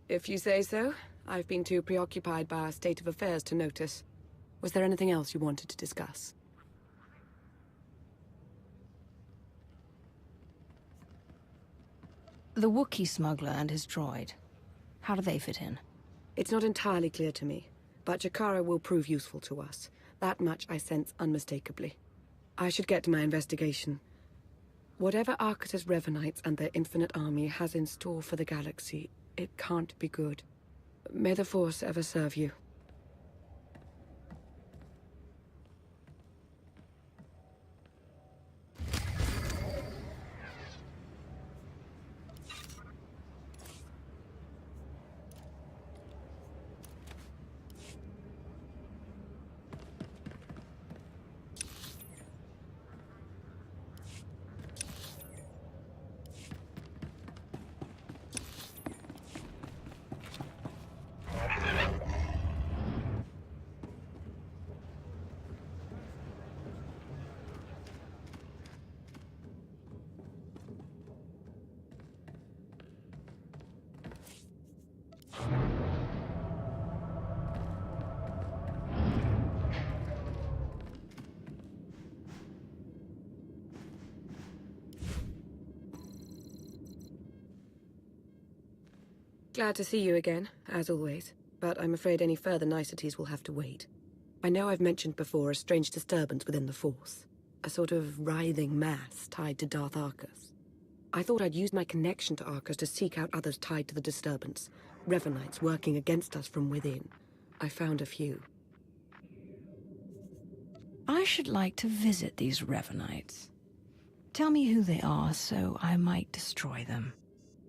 If you say so. I've been too preoccupied by our state of affairs to notice. Was there anything else you wanted to discuss?
The Wookiee smuggler and his droid. How do they fit in?
It's not entirely clear to me, but Jakara will prove useful to us. That much I sense unmistakably. I should get to my investigation. Whatever Arcus's Revanites and their infinite army has in store for the galaxy, it can't be good. May the Force ever serve you. Glad to see you again, as always, but I'm afraid any further niceties will have to wait. I know I've mentioned before a strange disturbance within the Force, a sort of writhing mass tied to Darth Arcus. I thought I'd use my connection to Arcus to seek out others tied to the disturbance, Revanites working against us from within. I found a few.
I should like to visit these Revanites. Tell me who they are so I might destroy them.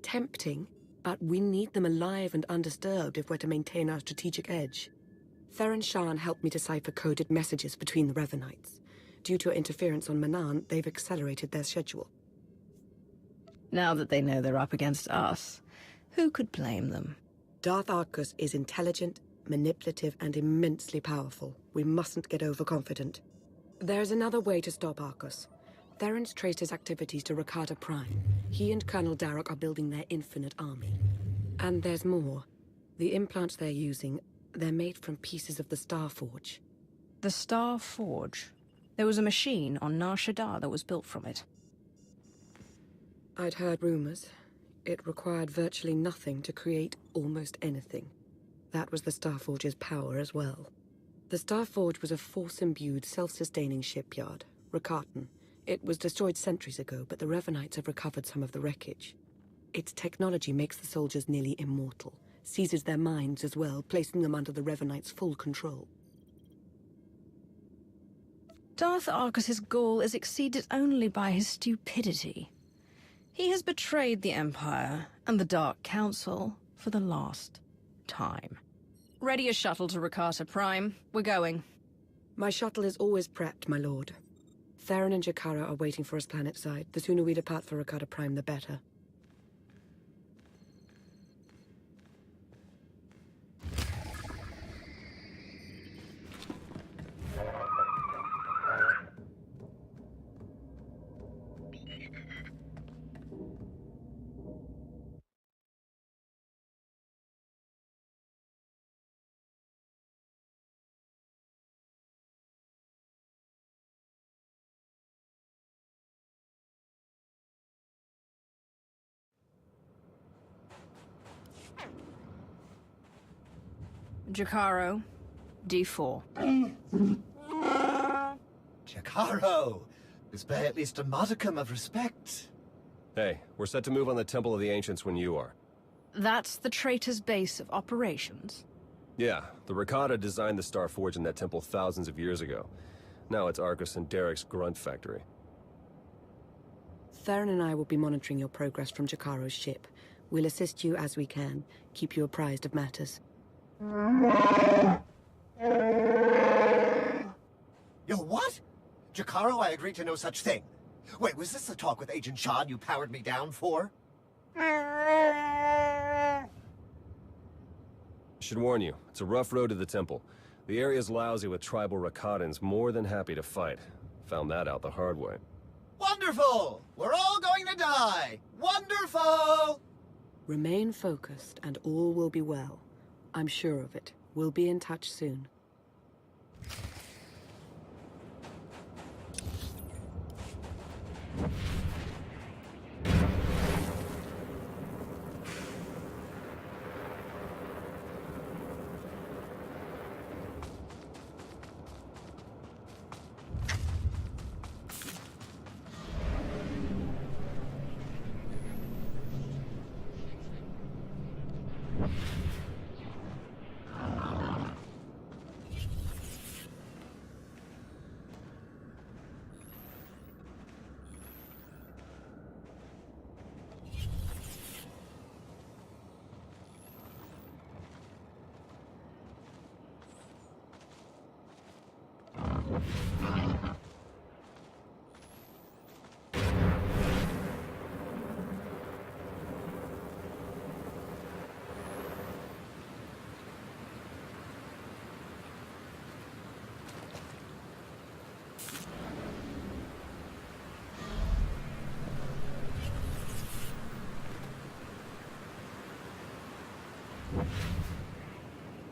Tempting, but we need them alive and undisturbed if we're to maintain our strategic edge. Theron Shan helped me decipher coded messages between the Revanites. Due to interference on Manan, they've accelerated their schedule.
Now that they know they're up against us, who could blame them?
Darth Arcus is intelligent, manipulative, and immensely powerful. We mustn't get overconfident. There's another way to stop Arcus. Theron's traced his activities to Rakata Prime. He and Colonel Darroch are building their infinite army. And there's more. The implants they're using, they're made from pieces of the Star Forge.
The Star Forge? There was a machine on Nar Shaddaa that was built from it.
I'd heard rumors. It required virtually nothing to create almost anything. That was the Star Forge's power as well. The Star Forge was a force-imbued, self-sustaining shipyard, Rakatan. It was destroyed centuries ago, but the Revanites have recovered some of the wreckage. Its technology makes the soldiers nearly immortal, seizes their minds as well, placing them under the Revanites' full control.
Darth Arcus's gall is exceeded only by his stupidity. He has betrayed the Empire and the Dark Council for the last time. Ready a shuttle to Rakata Prime. We're going.
My shuttle is always prepped, my lord. Theron and Jakara are waiting for us planetside. The sooner we depart for Rakata Prime, the better.
Jakaro, D4.
Jakaro! Display at least a modicum of respect.
Hey, we're set to move on the Temple of the Ancients when you are.
That's the traitor's base of operations.
Yeah, the Rakata designed the Star Forge in that temple thousands of years ago. Now it's Arcus and Derek's grunt factory.
Theron and I will be monitoring your progress from Jakaro's ship. We'll assist you as we can, keep you apprised of matters.
Yo, what? Jakaro, I agreed to no such thing. Wait, was this the talk with Agent Shan you powered me down for?
Should warn you, it's a rough road to the temple. The area's lousy with tribal Rakatans more than happy to fight. Found that out the hard way.
Wonderful! We're all going to die! Wonderful!
Remain focused and all will be well. I'm sure of it. We'll be in touch soon.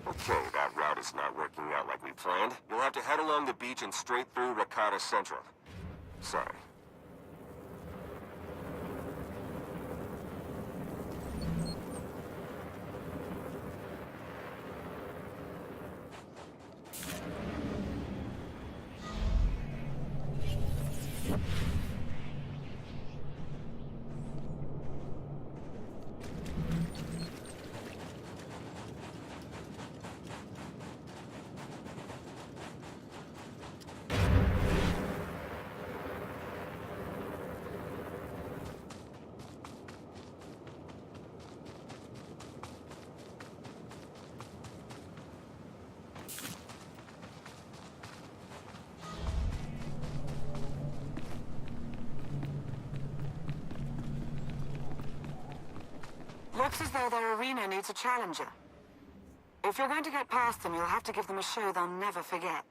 Okay, that route is not working out like we planned. You'll have to head along the beach and straight through Rakata Central. Sorry.
Looks as though their arena needs a challenger. If you're going to get past them, you'll have to give them a show they'll never forget.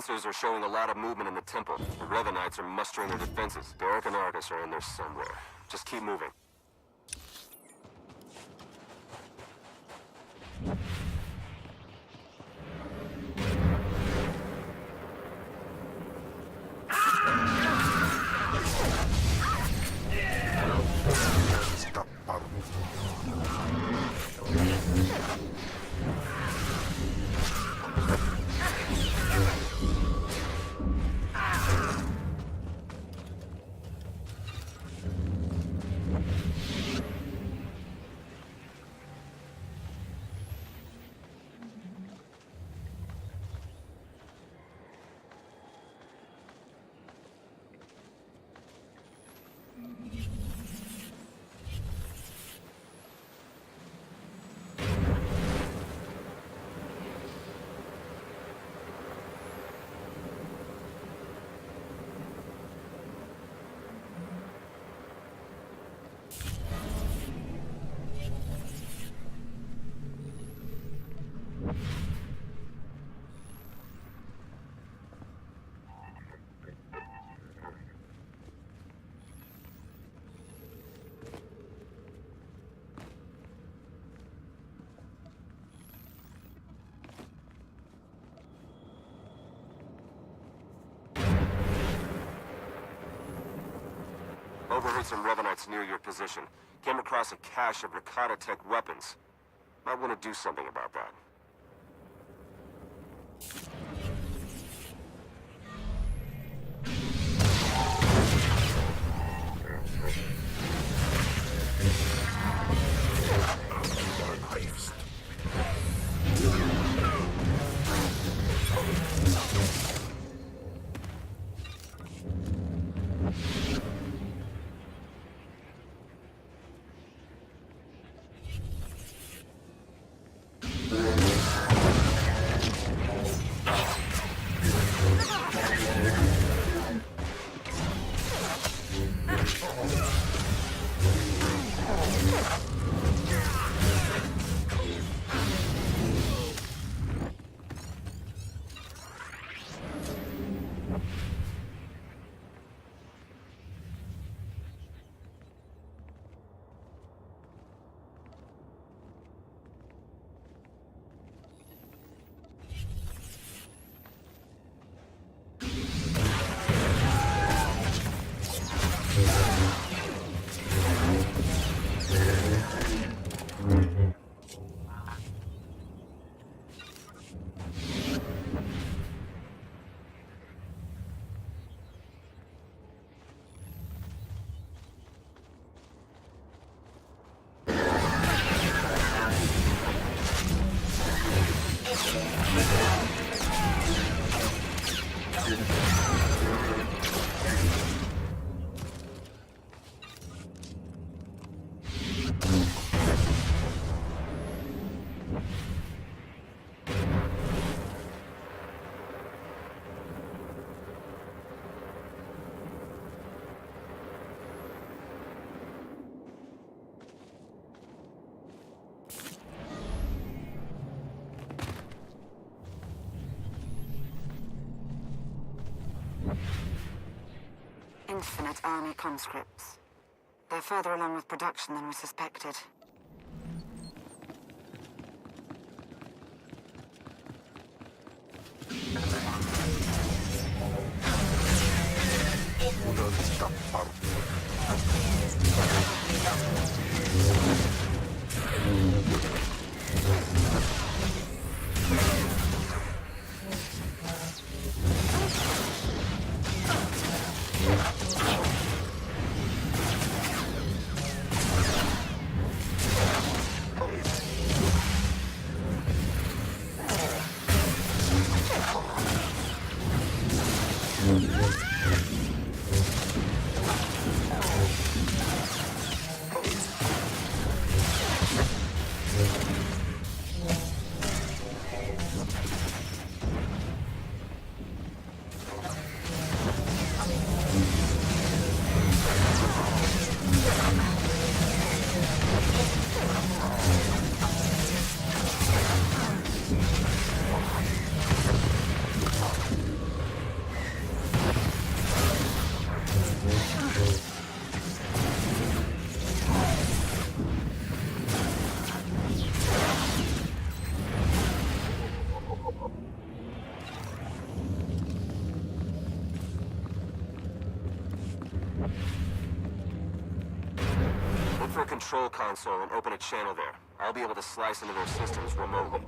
sensors are showing a lot of movement in the temple. The Revanites are mustering their defenses. Derek and Argus are in there somewhere. Just keep moving. Overheard some Revanites near your position. Came across a cache of Rakata tech weapons. Might want to do something about that.
Infinite army conscripts. They're further along with production than we suspected.
Look for a control console and open a channel there. I'll be able to slice into their systems remotely.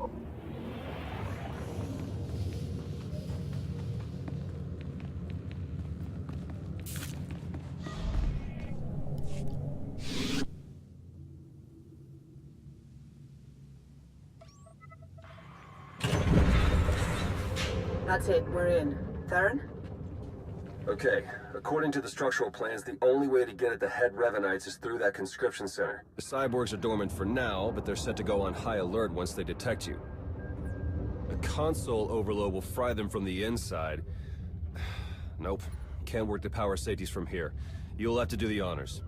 That's it, we're in. Theron?
Okay, according to the structural plans, the only way to get at the head Revanites is through that conscription center.
The cyborgs are dormant for now, but they're set to go on high alert once they detect you. A console overload will fry them from the inside. Nope, can't work the power safeties from here. You'll have to do the honors.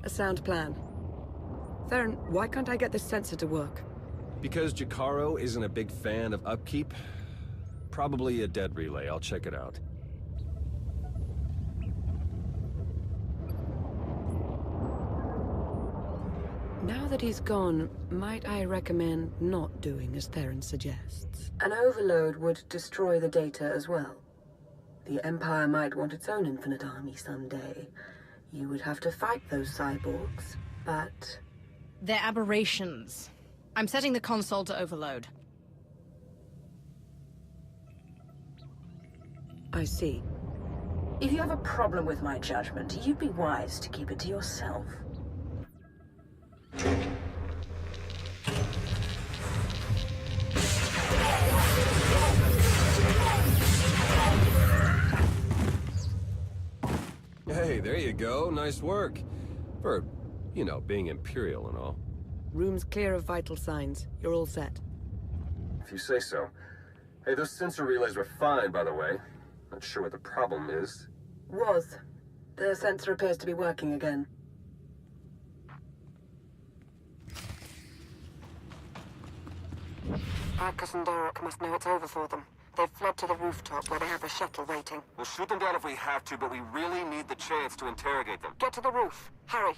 A sound plan. Theron, why can't I get this sensor to work?
Because Jakaro isn't a big fan of upkeep? Probably a dead relay, I'll check it out.
Now that he's gone, might I recommend not doing as Theron suggests? An overload would destroy the data as well. The Empire might want its own infinite army someday. You would have to fight those cyborgs, but...
They're aberrations. I'm setting the console to overload.
I see.
If you have a problem with my judgment, you'd be wise to keep it to yourself.
Hey, there you go. Nice work. For, you know, being Imperial and all.
Room's clear of vital signs. You're all set.
If you say so. Hey, those sensor relays were fine, by the way. Not sure what the problem is.
Was. The sensor appears to be working again.
Arcus and Derek must know it's over for them. They've fled to the rooftop where they have a shuttle waiting.
We'll shoot them down if we have to, but we really need the chance to interrogate them.
Get to the roof. Hurry.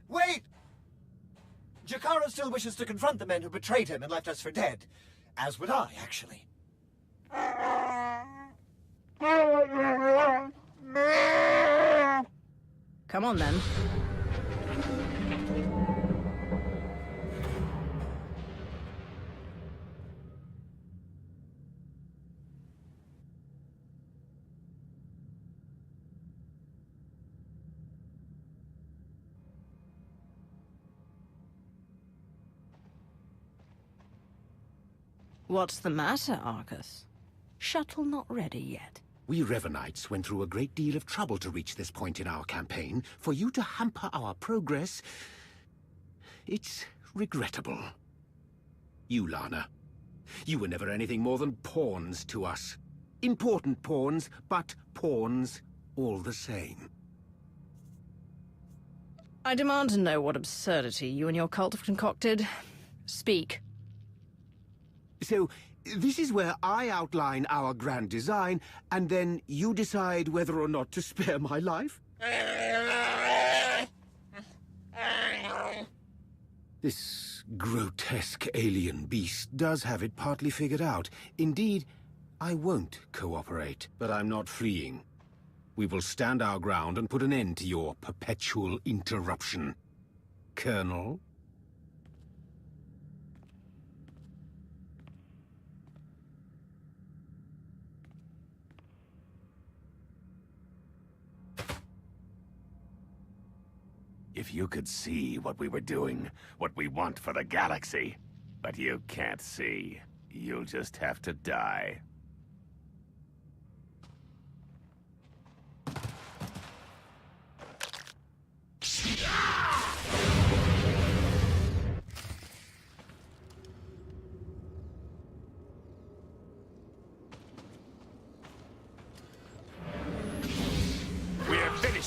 Wait! Jakaro still wishes to confront the men who betrayed him and left us for dead. As would I, actually.
Come on, then. What's the matter, Arcus? Shuttle not ready yet?
We Revanites went through a great deal of trouble to reach this point in our campaign. For you to hamper our progress, it's regrettable. You, Lana. You were never anything more than pawns to us. Important pawns, but pawns all the same.
I demand to know what absurdity you and your cult have concocted. Speak.
So, this is where I outline our grand design, and then you decide whether or not to spare my life? This grotesque alien beast does have it partly figured out. Indeed, I won't cooperate, but I'm not fleeing. We will stand our ground and put an end to your perpetual interruption. Colonel?
If you could see what we were doing, what we want for the galaxy. But you can't see. You'll just have to die.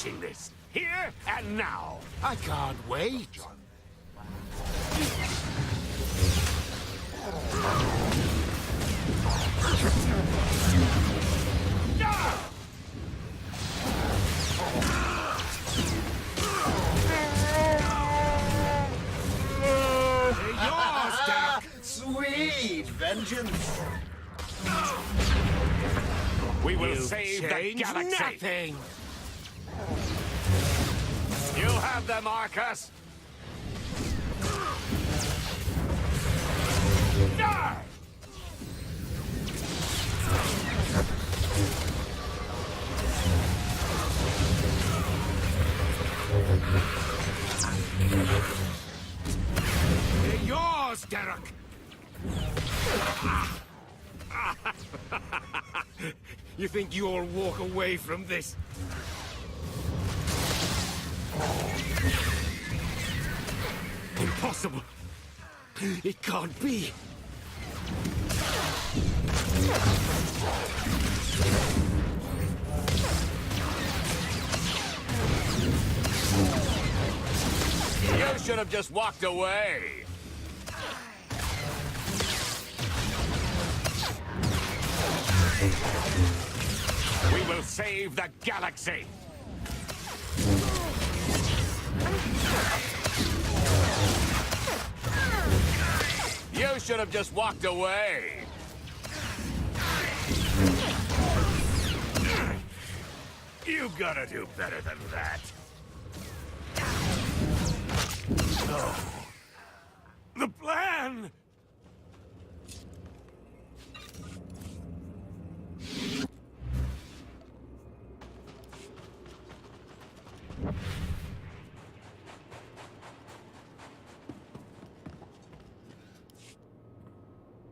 finishing this, here and now.
I can't wait.
Sweet vengeance.
We will save the galaxy.
Nothing.
You have them, Arcus. Die!
They're yours, Derek. You think you'll walk away from this? Impossible. It can't be.
You should have just walked away. We will save the galaxy. You should have just walked away. You gotta do better than that. No. The plan!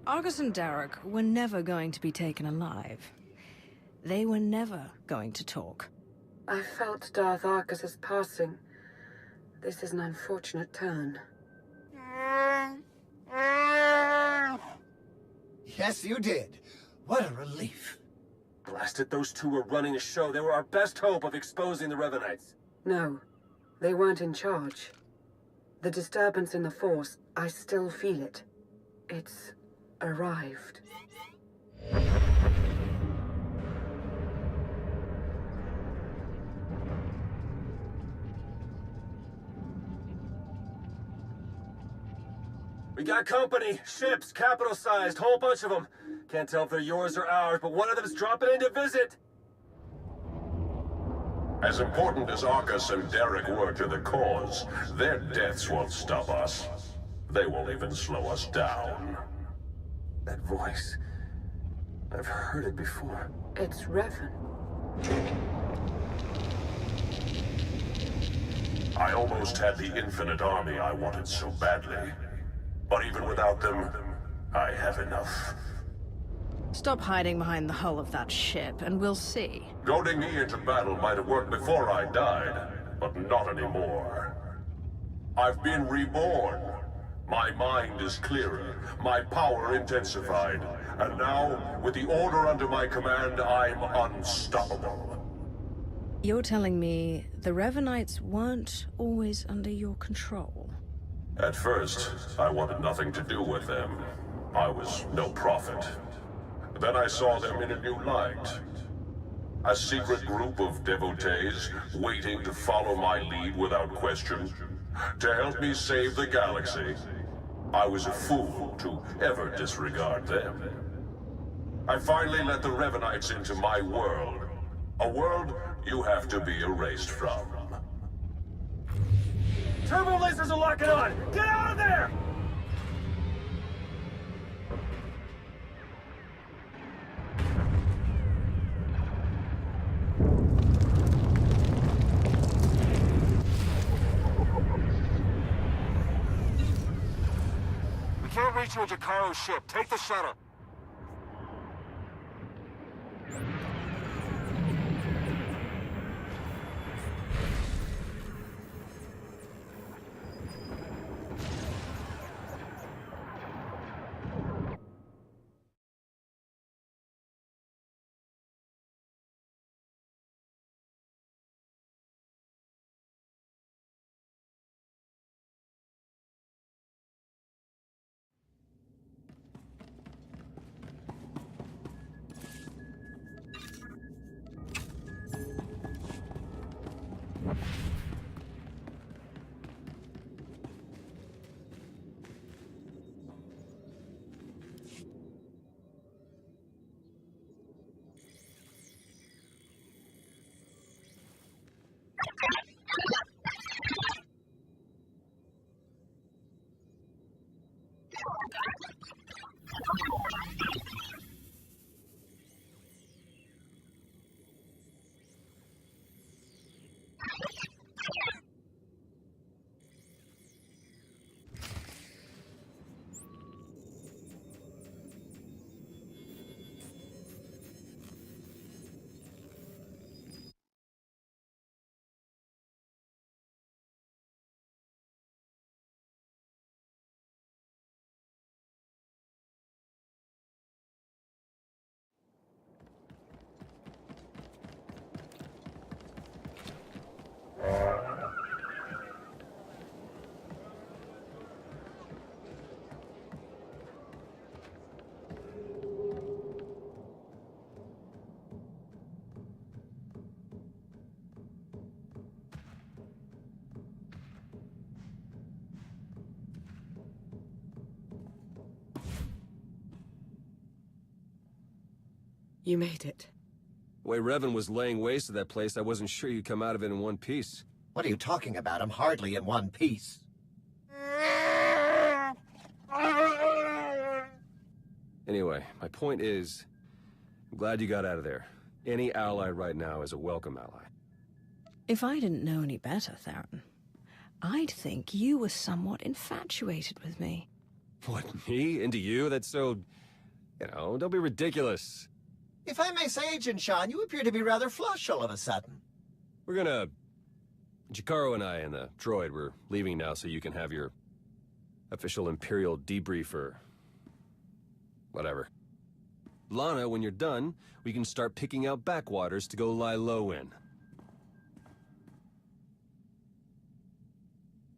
Argus and Derek were never going to be taken alive. They were never going to talk.
I felt Darth Arcus's passing. This is an unfortunate turn.
Yes, you did. What a relief.
Blasted, those two were running a show. They were our best hope of exposing the Revanites.
No, they weren't in charge. The disturbance in the Force, I still feel it. It's arrived.
We got company. Ships, capital-sized, whole bunch of them. Can't tell if they're yours or ours, but one of them's dropping in to visit.
As important as Arcus and Derek were to the cause, their deaths won't stop us. They won't even slow us down.
That voice. I've heard it before.
It's Revan.
I almost had the infinite army I wanted so badly. But even without them, I have enough.
Stop hiding behind the hull of that ship, and we'll see.
Goading me into battle might have worked before I died, but not anymore. I've been reborn. My mind is clearer, my power intensified, and now, with the order under my command, I'm unstoppable.
You're telling me the Revanites weren't always under your control?
At first, I wanted nothing to do with them. I was no prophet. Then I saw them in a new light. A secret group of devotees waiting to follow my lead without question, to help me save the galaxy. I was a fool to ever disregard them. I finally let the Revanites into my world. A world you have to be erased from.
Turbo lasers are locking on! Get out of there!
We can't reach you in Jakaro's ship. Take the shuttle.
You made it.
The way Revan was laying waste to that place, I wasn't sure you'd come out of it in one piece.
What are you talking about? I'm hardly in one piece.
Anyway, my point is, I'm glad you got out of there. Any ally right now is a welcome ally.
If I didn't know any better, Theron, I'd think you were somewhat infatuated with me.
What, me? Into you? That's so... You know, don't be ridiculous.
If I may say, Agent Sean, you appear to be rather flush all of a sudden.
We're gonna... Jakaro and I and the droid, we're leaving now so you can have your official Imperial debrief or... whatever. Lana, when you're done, we can start picking out backwaters to go lie low in.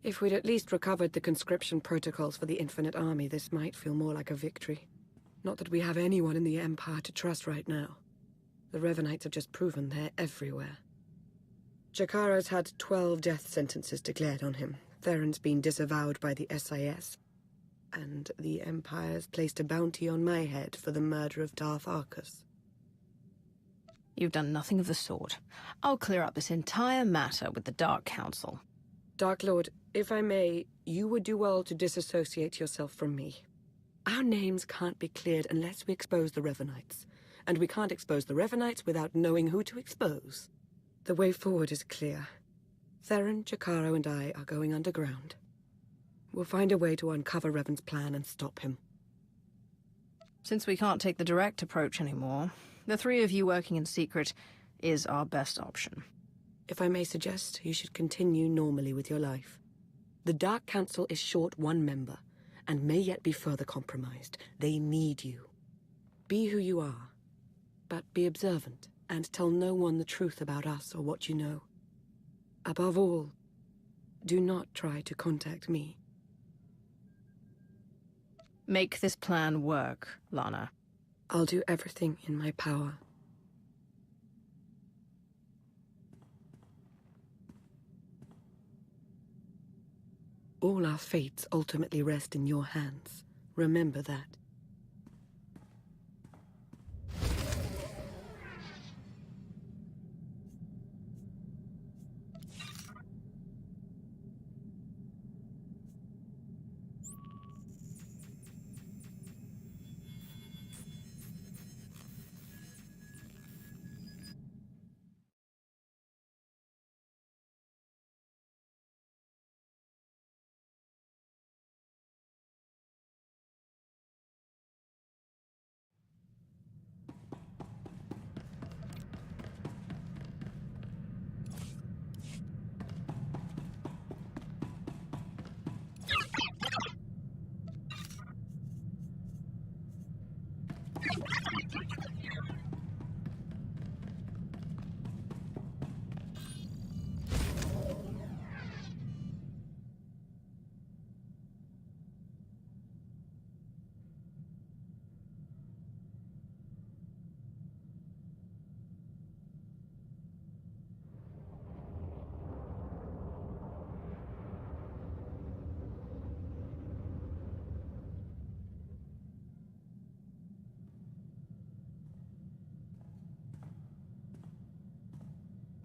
If we'd at least recovered the conscription protocols for the Infinite Army, this might feel more like a victory. Not that we have anyone in the Empire to trust right now. The Revanites have just proven they're everywhere. Jakaro's had 12 death sentences declared on him. Theron's been disavowed by the SIS. And the Empire's placed a bounty on my head for the murder of Darth Arcus.
You've done nothing of the sort. I'll clear up this entire matter with the Dark Council.
Dark Lord, if I may, you would do well to disassociate yourself from me. Our names can't be cleared unless we expose the Revanites. And we can't expose the Revanites without knowing who to expose. The way forward is clear. Theron, Jakaro, and I are going underground. We'll find a way to uncover Revan's plan and stop him.
Since we can't take the direct approach anymore, the three of you working in secret is our best option.
If I may suggest, you should continue normally with your life. The Dark Council is short one member, and may yet be further compromised. They need you. Be who you are, but be observant, and tell no one the truth about us or what you know. Above all, do not try to contact me.
Make this plan work, Lana.
I'll do everything in my power. All our fates ultimately rest in your hands. Remember that.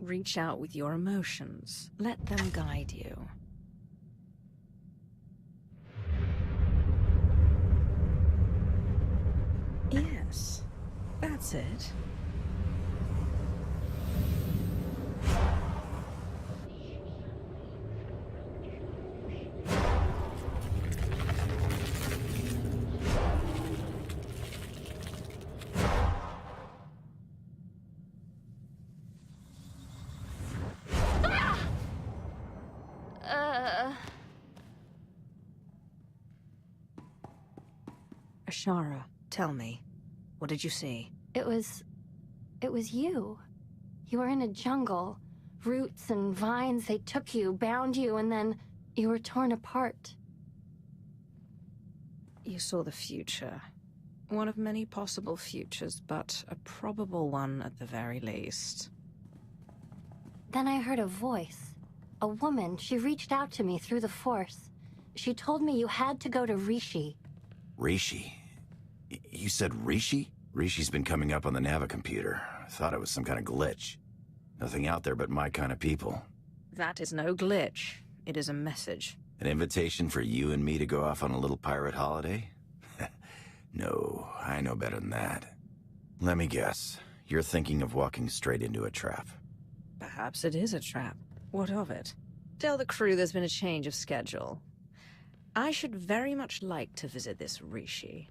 Reach out with your emotions. Let them guide you.
That's it. Ashara, tell me, what did you see?
It was you. You were in a jungle. Roots and vines, they took you, bound you, and then you were torn apart.
You saw the future. One of many possible futures, but a probable one at the very least.
Then I heard a voice. A woman, she reached out to me through the Force. She told me you had to go to Rishi.
Rishi? You said Rishi? Rishi's been coming up on the Navicomputer. I thought it was some kind of glitch. Nothing out there but my kind of people.
That is no glitch. It is a message.
An invitation for you and me to go off on a little pirate holiday? No, I know better than that. Let me guess. You're thinking of walking straight into a trap.
Perhaps it is a trap. What of it? Tell the crew there's been a change of schedule. I should very much like to visit this Rishi.